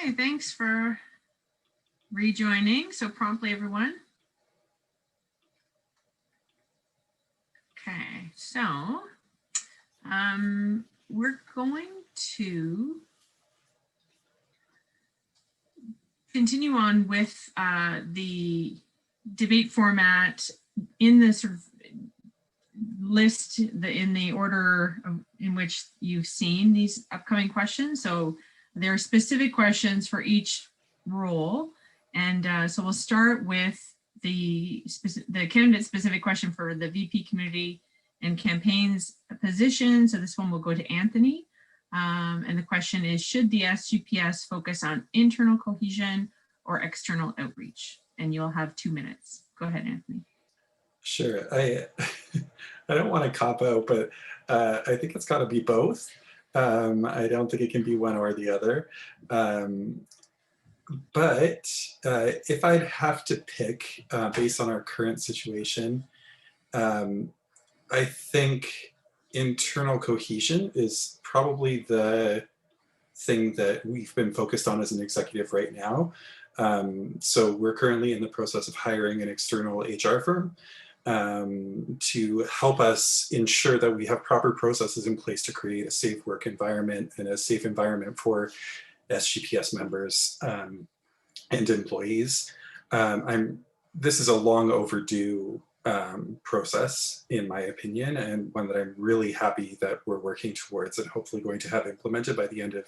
[SPEAKER 1] Okay, thanks for rejoining so promptly, everyone. Okay, so we're going to continue on with the debate format in the sort of list in the order in which you've seen these upcoming questions. So there are specific questions for each role. And so we'll start with the candidate specific question for the VP community and campaigns position. So this one will go to Anthony. And the question is, should the SGPS focus on internal cohesion or external outreach? And you'll have 2 minutes. Go ahead, Anthony.
[SPEAKER 4] Sure. I don't want to cop out, but I think it's got to be both. I don't think it can be one or the other. But if I'd have to pick based on our current situation, I think internal cohesion is probably the thing that we've been focused on as an executive right now. So we're currently in the process of hiring an external HR firm to help us ensure that we have proper processes in place to create a safe work environment and a safe environment for SGPS members and employees. This is a long overdue process, in my opinion, and one that I'm really happy that we're working towards and hopefully going to have implemented by the end of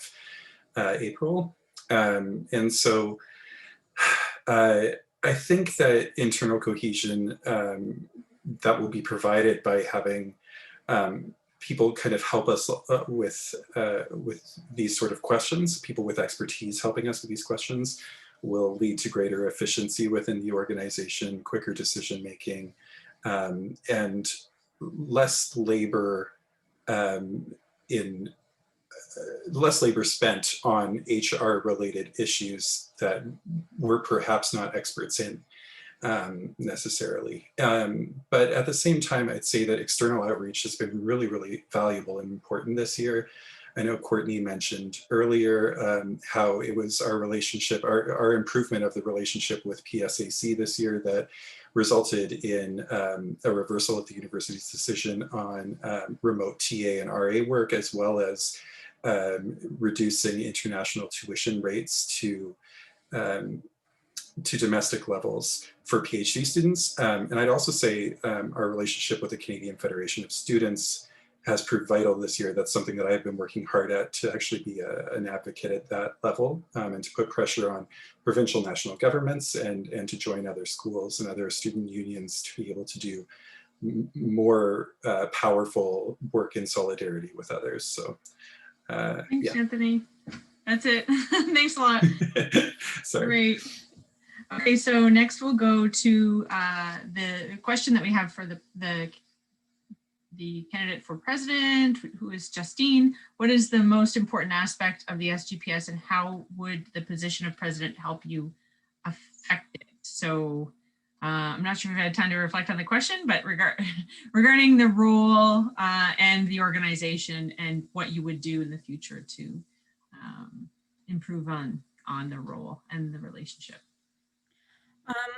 [SPEAKER 4] April. And so I think that internal cohesion that will be provided by having people kind of help us with these sort of questions, people with expertise helping us with these questions, will lead to greater efficiency within the organization, quicker decision making, and less labor less labor spent on HR related issues that we're perhaps not experts in necessarily. But at the same time, I'd say that external outreach has been really, really valuable and important this year. I know Courtney mentioned earlier how it was our relationship, our improvement of the relationship with PSAC this year that resulted in a reversal of the university's decision on remote TA and RA work, as well as reducing international tuition rates to domestic levels for PhD students. And I'd also say our relationship with the Canadian Federation of Students has proved vital this year. That's something that I've been working hard at to actually be an advocate at that level and to put pressure on provincial national governments and to join other schools and other student unions to be able to do more powerful work in solidarity with others. So
[SPEAKER 1] Thanks, Anthony. That's it. Thanks a lot.
[SPEAKER 4] Sorry.
[SPEAKER 1] Great. Okay, so next we'll go to the question that we have for the candidate for president, who is Justine. What is the most important aspect of the SGPS and how would the position of president help you affect it? So I'm not sure if you've had time to reflect on the question, but regarding the role and the organization and what you would do in the future to improve on the role and the relationship.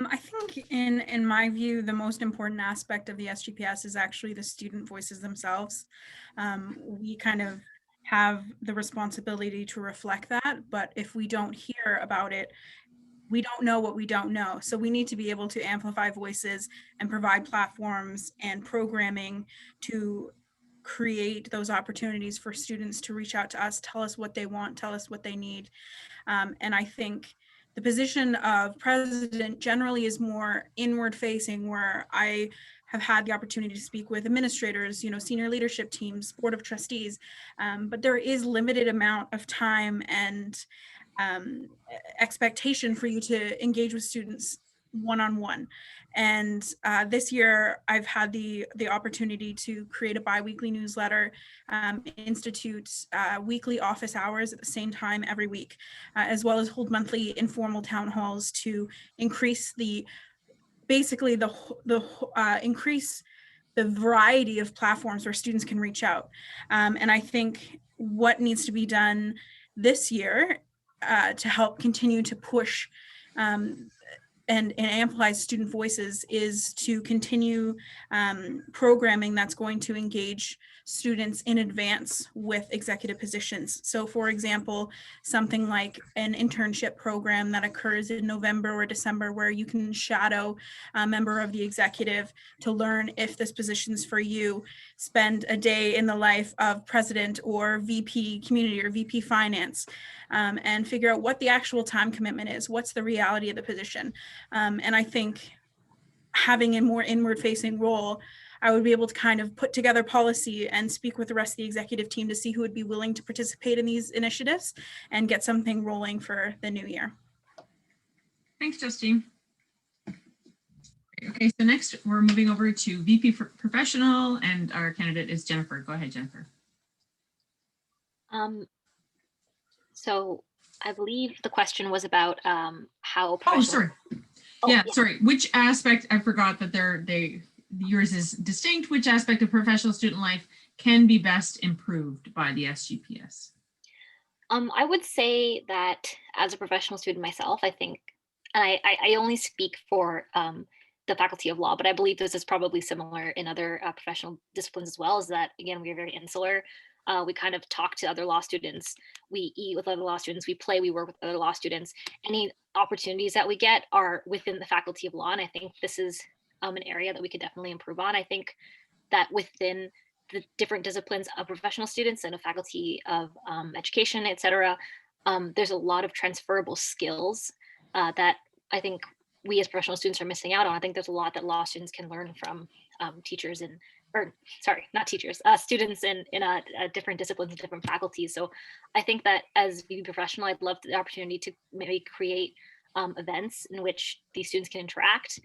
[SPEAKER 5] I think in my view, the most important aspect of the SGPS is actually the student voices themselves. We kind of have the responsibility to reflect that, but if we don't hear about it, we don't know what we don't know. So we need to be able to amplify voices and provide platforms and programming to create those opportunities for students to reach out to us, tell us what they want, tell us what they need. And I think the position of president generally is more inward facing, where I have had the opportunity to speak with administrators, senior leadership teams, board of trustees, but there is limited amount of time and expectation for you to engage with students one-on-one. And this year I've had the opportunity to create a bi-weekly newsletter, institute weekly office hours at the same time every week, as well as hold monthly informal town halls to increase increase the variety of platforms where students can reach out. And I think what needs to be done this year to help continue to push and amplify student voices is to continue programming that's going to engage students in advance with executive positions. So for example, something like an internship program that occurs in November or December where you can shadow a member of the executive to learn if this position's for you, spend a day in the life of president or VP community or VP finance, and figure out what the actual time commitment is, what's the reality of the position. And I think having a more inward facing role, I would be able to kind of put together policy and speak with the rest of the executive team to see who would be willing to participate in these initiatives and get something rolling for the new year.
[SPEAKER 1] Thanks, Justine. Okay, so next we're moving over to VP Professional, and our candidate is Jennifer. Go ahead, Jennifer.
[SPEAKER 6] So I believe the question was about how
[SPEAKER 1] Oh,
[SPEAKER 6] professional.
[SPEAKER 1] sorry.
[SPEAKER 6] Oh,
[SPEAKER 1] Yeah, sorry. Which aspect, I forgot that yours is distinct. Which aspect of professional student life can be best improved by the SGPS?
[SPEAKER 6] I would say that as a professional student myself, I think, and I only speak for the Faculty of Law, but I believe this is probably similar in other professional disciplines as well, is that, again, we are very insular. We kind of talk to other law students, we eat with other law students, we play, we work with other law students. Any opportunities that we get are within the Faculty of Law, and I think this is an area that we could definitely improve on. I think that within the different disciplines of professional students and a Faculty of Education, et cetera, there's a lot of transferable skills that I think we as professional students are missing out on. I think there's a lot that law students can learn from teachers and, or sorry, not teachers, students in different disciplines and different faculties. So I think that as a professional, I'd love the opportunity to maybe create events in which these students can interact,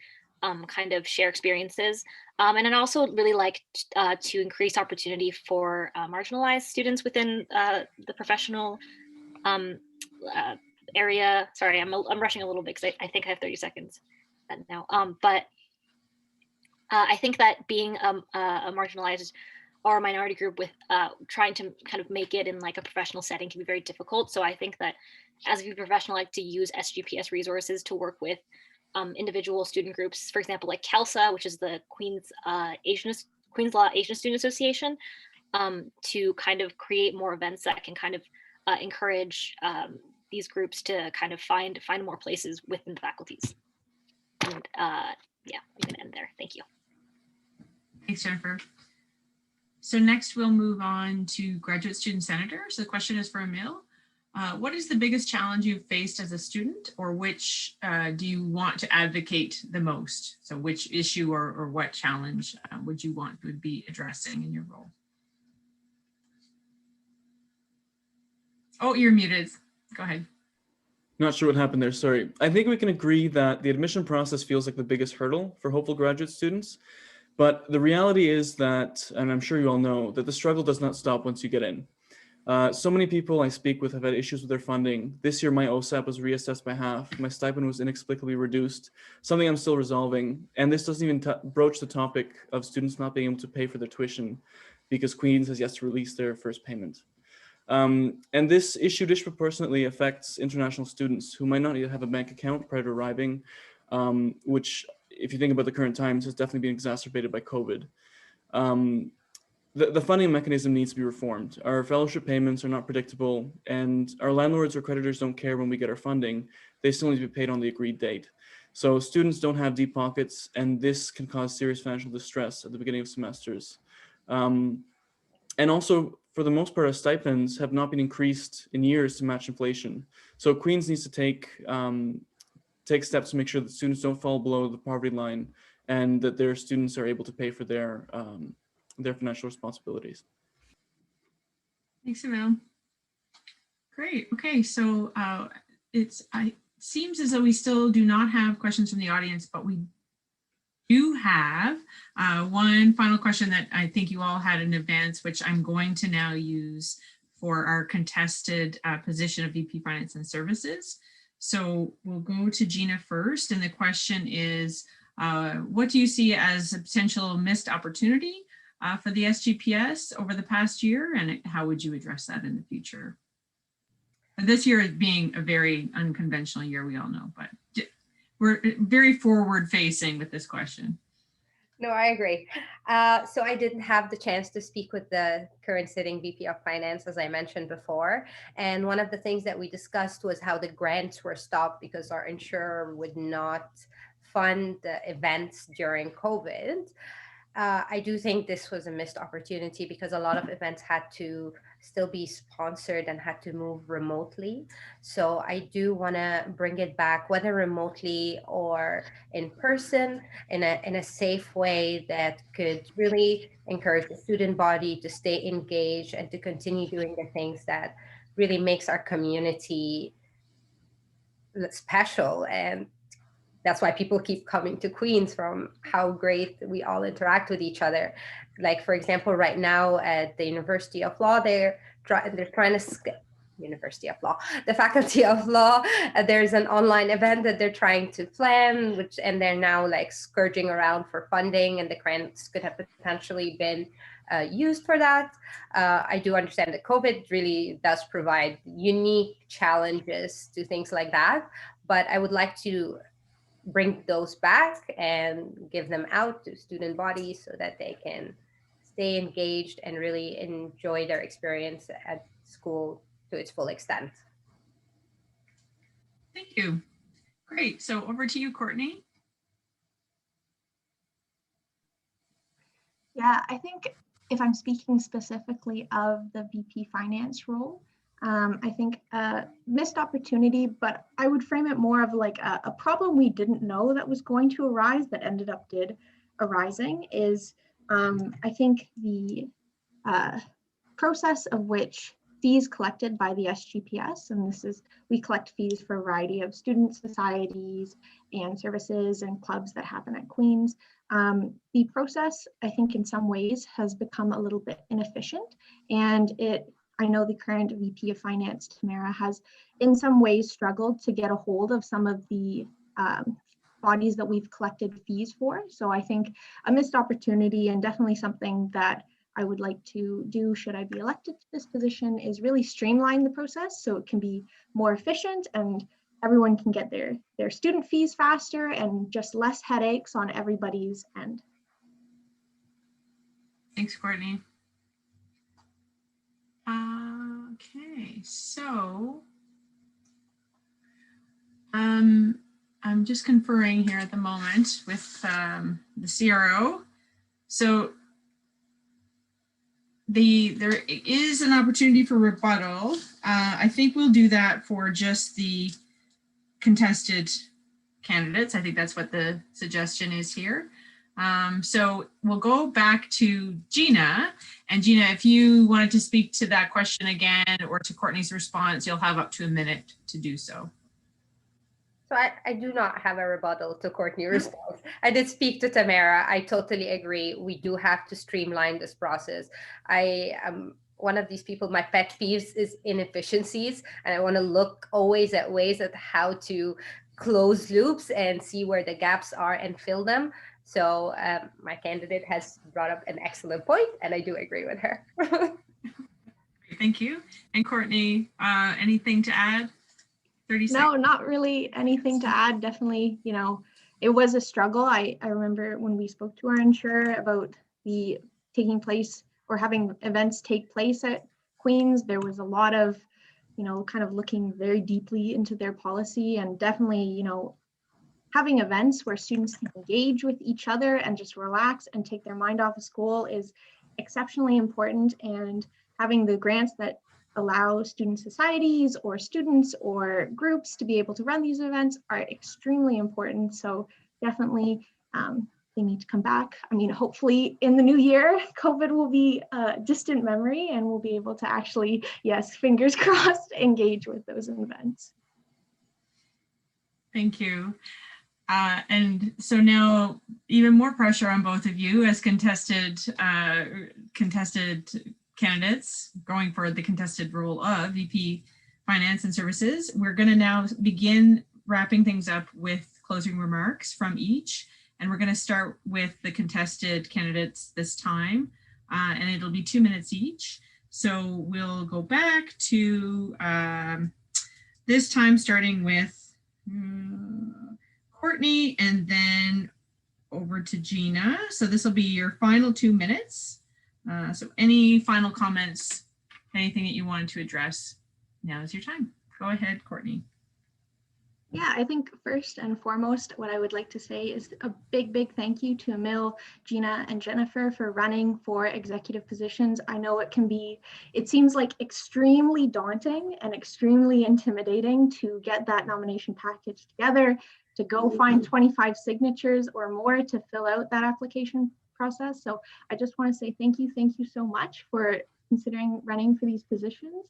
[SPEAKER 6] kind of share experiences. And I'd also really like to increase opportunity for marginalized students within the professional area. Sorry, I'm rushing a little bit because I think I have 30 seconds now. But I think that being a marginalized or a minority group with trying to kind of make it in like a professional setting can be very difficult. So I think that as a professional, I like to use SGPS resources to work with individual student groups, for example, like CALSA, which is the Queen's Law Asian Student Association, to kind of create more events that can kind of encourage these groups to kind of find more places within the faculties. And yeah, I'm gonna end there. Thank you.
[SPEAKER 1] Thanks, Jennifer. So next we'll move on to Graduate Student Senator. So the question is for Emil. What is the biggest challenge you've faced as a student, or which do you want to advocate the most? So which issue or what challenge would you want to be addressing in your role? Oh, you're muted. Go ahead.
[SPEAKER 2] Not sure what happened there, sorry. I think we can agree that the admission process feels like the biggest hurdle for hopeful graduate students. But the reality is that, and I'm sure you all know, that the struggle does not stop once you get in. So many people I speak with have had issues with their funding. This year, my OSAP was reassessed by half. My stipend was inexplicably reduced, something I'm still resolving. And this doesn't even broach the topic of students not being able to pay for their tuition because Queen's has yet to release their first payment. And this issue disproportionately affects international students who might not yet have a bank account prior to arriving, which, if you think about the current times, has definitely been exacerbated by COVID. The funding mechanism needs to be reformed. Our fellowship payments are not predictable, and our landlords or creditors don't care when we get our funding. They still need to be paid on the agreed date. So students don't have deep pockets, and this can cause serious financial distress at the beginning of semesters. And also, for the most part, our stipends have not been increased in years to match inflation. So Queen's needs to take steps to make sure that students don't fall below the poverty line and that their students are able to pay for their financial responsibilities.
[SPEAKER 1] Thanks, Emil. Great. Okay, so it seems as though we still do not have questions from the audience, but we do have one final question that I think you all had in advance, which I'm going to now use for our contested position of VP Finance and Services. So we'll go to Gina first, and the question is, what do you see as a potential missed opportunity for the SGPS over the past year, and how would you address that in the future? This year is being a very unconventional year, we all know, but we're very forward facing with this question.
[SPEAKER 3] No, I agree. So I didn't have the chance to speak with the current sitting VP of Finance, as I mentioned before. And one of the things that we discussed was how the grants were stopped because our insurer would not fund the events during COVID. I do think this was a missed opportunity because a lot of events had to still be sponsored and had to move remotely. So I do want to bring it back, whether remotely or in person, in a safe way that could really encourage the student body to stay engaged and to continue doing the things that really makes our community special. And that's why people keep coming to Queens, from how great we all interact with each other. Like, for example, right now at the University of Law, they're trying to University of Law, the Faculty of Law, there's an online event that they're trying to plan, and they're now like scourging around for funding, and the grants could have potentially been used for that. I do understand that COVID really does provide unique challenges to things like that, but I would like to bring those back and give them out to student bodies so that they can stay engaged and really enjoy their experience at school to its full extent.
[SPEAKER 1] Thank you. Great. So over to you, Courtney.
[SPEAKER 7] Yeah, I think if I'm speaking specifically of the VP Finance role, I think a missed opportunity, but I would frame it more of like a problem we didn't know that was going to arise that ended up arising is I think the process of which fees collected by the SGPS, and this is, we collect fees for a variety of student societies and services and clubs that happen at Queens. The process, I think in some ways has become a little bit inefficient, and I know the current VP of Finance, Tamara, has in some ways struggled to get a hold of some of the bodies that we've collected fees for. So I think a missed opportunity, and definitely something that I would like to do should I be elected to this position, is really streamline the process so it can be more efficient and everyone can get their student fees faster and just less headaches on everybody's end.
[SPEAKER 1] Thanks, Courtney. Okay, so I'm just conferring here at the moment with the CRO. So there is an opportunity for rebuttal. I think we'll do that for just the contested candidates. I think that's what the suggestion is here. So we'll go back to Gina. And Gina, if you wanted to speak to that question again or to Courtney's response, you'll have up to a minute to do so.
[SPEAKER 3] So I do not have a rebuttal to Courtney's response. I did speak to Tamara. I totally agree. We do have to streamline this process. I am one of these people, my pet peeves is inefficiencies. And I want to look always at ways at how to close loops and see where the gaps are and fill them. So my candidate has brought up an excellent point, and I do agree with her.
[SPEAKER 1] Thank you. And Courtney, anything to add? 30 seconds.
[SPEAKER 7] No, not really anything to add. Definitely, you know, it was a struggle. I remember when we spoke to our insurer about the taking place or having events take place at Queens, there was a lot of, you know, kind of looking very deeply into their policy, and definitely, you know, having events where students can engage with each other and just relax and take their mind off of school is exceptionally important. And having the grants that allow student societies or students or groups to be able to run these events are extremely important. So definitely they need to come back. I mean, hopefully in the new year, COVID will be a distant memory and we'll be able to actually, yes, fingers crossed, engage with those events.
[SPEAKER 1] Thank you. And so now even more pressure on both of you as contested candidates going for the contested role of VP Finance and Services. We're going to now begin wrapping things up with closing remarks from each. And we're going to start with the contested candidates this time, and it'll be 2 minutes each. So we'll go back to this time starting with Courtney and then over to Gina. So this will be your final 2 minutes. So any final comments, anything that you wanted to address, now is your time. Go ahead, Courtney.
[SPEAKER 7] Yeah, I think first and foremost, what I would like to say is a big, big thank you to Emil, Gina, and Jennifer for running for executive positions. I know it seems like extremely daunting and extremely intimidating to get that nomination package together, to go find 25 signatures or more to fill out that application process. So I just want to say thank you so much for considering running for these positions.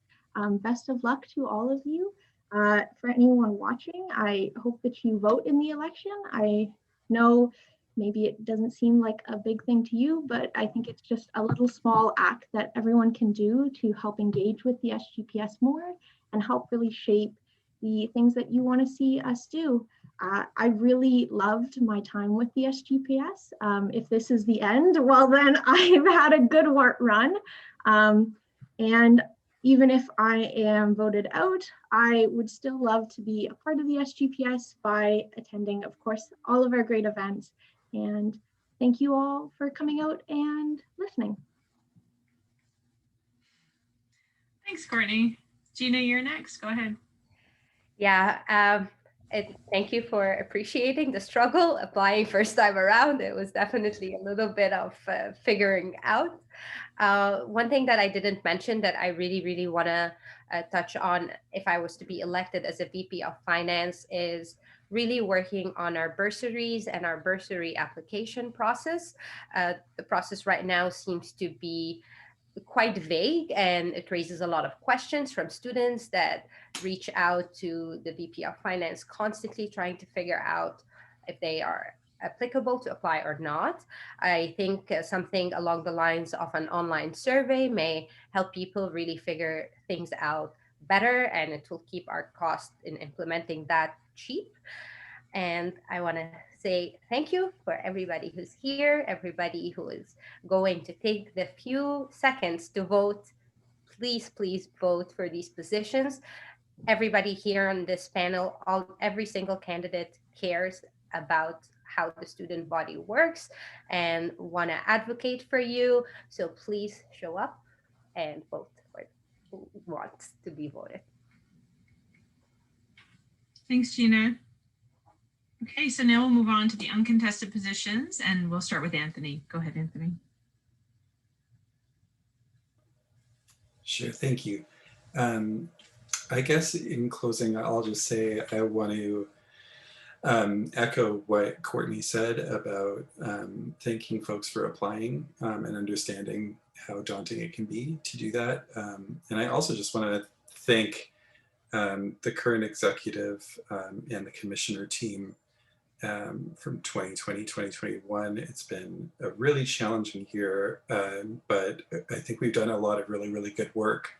[SPEAKER 7] Best of luck to all of you. For anyone watching, I hope that you vote in the election. I know maybe it doesn't seem like a big thing to you, but I think it's just a little small act that everyone can do to help engage with the SGPS more and help really shape the things that you want to see us do. I really loved my time with the SGPS. If this is the end, well, then I've had a good run. And even if I am voted out, I would still love to be a part of the SGPS by attending, of course, all of our great events. And thank you all for coming out and listening.
[SPEAKER 1] Thanks, Courtney. Gina, you're next. Go ahead.
[SPEAKER 3] Yeah, thank you for appreciating the struggle applying first time around. It was definitely a little bit of figuring out. One thing that I didn't mention that I really, really want to touch on if I was to be elected as a VP of Finance is really working on our bursaries and our bursary application process. The process right now seems to be quite vague, and it raises a lot of questions from students that reach out to the VP of Finance constantly trying to figure out if they are applicable to apply or not. I think something along the lines of an online survey may help people really figure things out better, and it will keep our cost in implementing that cheap. And I want to say thank you for everybody who's here, everybody who is going to take the few seconds to vote. Please, please vote for these positions. Everybody here on this panel, every single candidate cares about how the student body works and want to advocate for you. So please show up and vote for who wants to be voted.
[SPEAKER 1] Thanks, Gina. Okay, so now we'll move on to the uncontested positions and we'll start with Anthony. Go ahead, Anthony.
[SPEAKER 4] Sure, thank you. I guess in closing, I'll just say I want to echo what Courtney said about thanking folks for applying and understanding how daunting it can be to do that. And I also just want to thank the current executive and the commissioner team from 2020, 2021. It's been a really challenging year, but I think we've done a lot of really, really good work.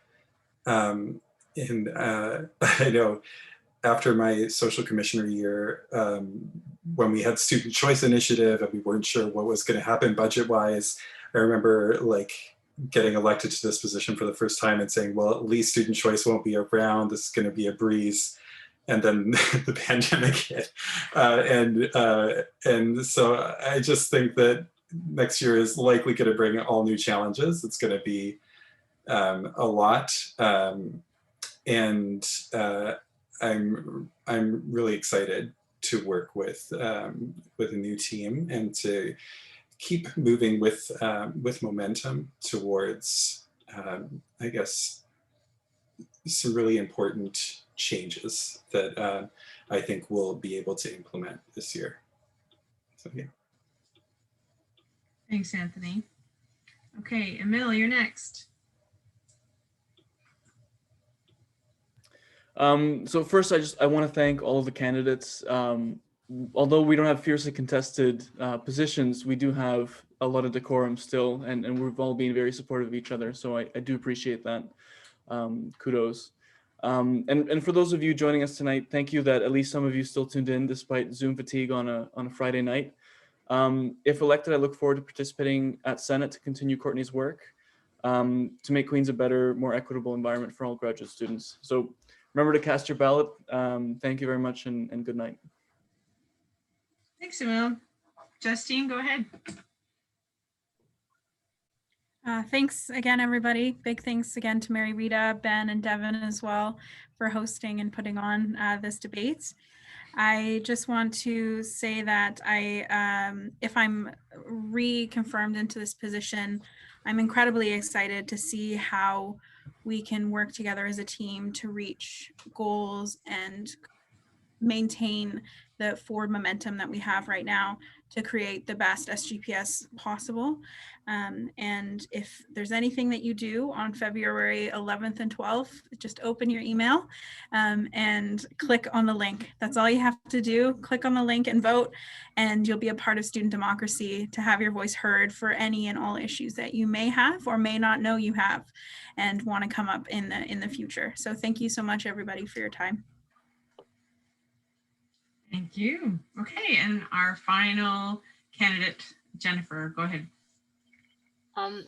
[SPEAKER 4] And I know after my social commissioner year, when we had student choice initiative and we weren't sure what was going to happen budget wise, I remember like getting elected to this position for the first time and saying, well, at least student choice won't be around. This is going to be a breeze. And then the pandemic hit. And so I just think that next year is likely going to bring all new challenges. It's going to be a lot. And I'm really excited to work with a new team and to keep moving with momentum towards, I guess, some really important changes that I think we'll be able to implement this year. So, yeah.
[SPEAKER 1] Thanks, Anthony. Okay, Emil, you're next.
[SPEAKER 2] So first, I want to thank all of the candidates. Although we don't have fiercely contested positions, we do have a lot of decorum still, and we've all been very supportive of each other. So I do appreciate that. Kudos. And for those of you joining us tonight, thank you that at least some of you still tuned in despite Zoom fatigue on a Friday night. If elected, I look forward to participating at Senate to continue Courtney's work to make Queens a better, more equitable environment for all graduate students. So Remember to cast your ballot. Thank you very much and good night.
[SPEAKER 1] Thanks, Emil. Justine, go ahead.
[SPEAKER 5] Thanks again, everybody. Big thanks again to Mary Rita, Ben, and Devin as well for hosting and putting on this debate. I just want to say that if I'm reconfirmed into this position, I'm incredibly excited to see how we can work together as a team to reach goals and maintain the forward momentum that we have right now to create the best SGPS possible. And if there's anything that you do on February 11th and 12th, just open your email and click on the link. That's all you have to do. Click on the link and vote, and you'll be a part of student democracy to have your voice heard for any and all issues that you may have or may not know you have and want to come up in the future. So thank you so much, everybody, for your time.
[SPEAKER 1] Thank you. Okay, and our final candidate, Jennifer, go ahead.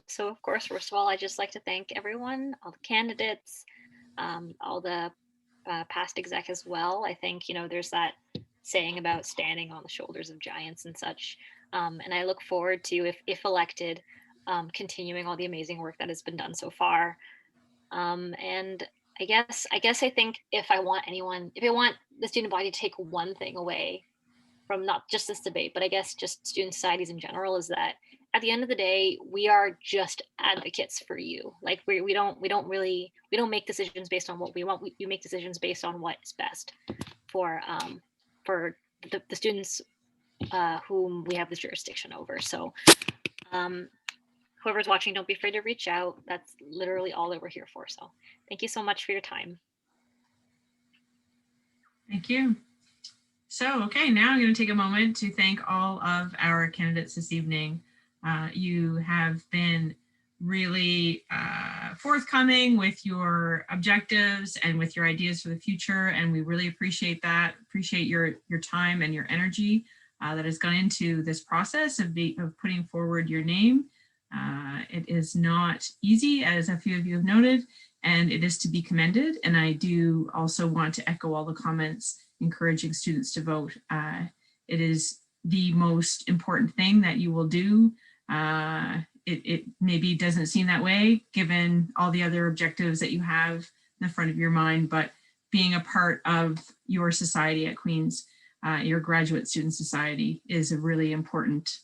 [SPEAKER 6] So of course, first of all, I'd just like to thank everyone, all the candidates, all the past exec as well. I think, there's that saying about standing on the shoulders of giants and such. And I look forward to, if elected, continuing all the amazing work that has been done so far. And I think if I want the student body to take one thing away from not just this debate, but I guess just student societies in general, is that at the end of the day, we are just advocates for you. Like we don't make decisions based on what we want. We make decisions based on what is best for the students whom we have this jurisdiction over. So whoever's watching, don't be afraid to reach out. That's literally all that we're here for. So thank you so much for your time.
[SPEAKER 1] Thank you. So, okay, now I'm going to take a moment to thank all of our candidates this evening. You have been really forthcoming with your objectives and with your ideas for the future, and we really appreciate that. Appreciate your time and your energy that has gone into this process of putting forward your name. It is not easy, as a few of you have noted, and it is to be commended. And I do also want to echo all the comments encouraging students to vote. It is the most important thing that you will do. It maybe doesn't seem that way given all the other objectives that you have in the front of your mind, but being a part of your society at Queen's, your graduate student society, is a really important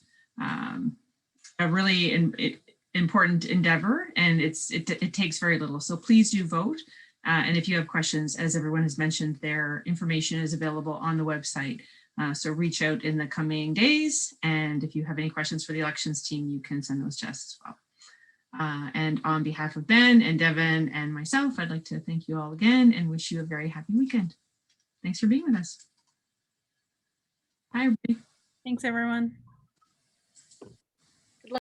[SPEAKER 1] important endeavor, and it takes very little. So please do vote. And if you have questions, as everyone has mentioned, their information is available on the website. So reach out in the coming days. And if you have any questions for the elections team, you can send those to us as well. And on behalf of Ben and Devin and myself, I'd like to thank you all again and wish you a very happy weekend. Thanks for being with us. Bye, everybody.
[SPEAKER 5] Thanks, everyone.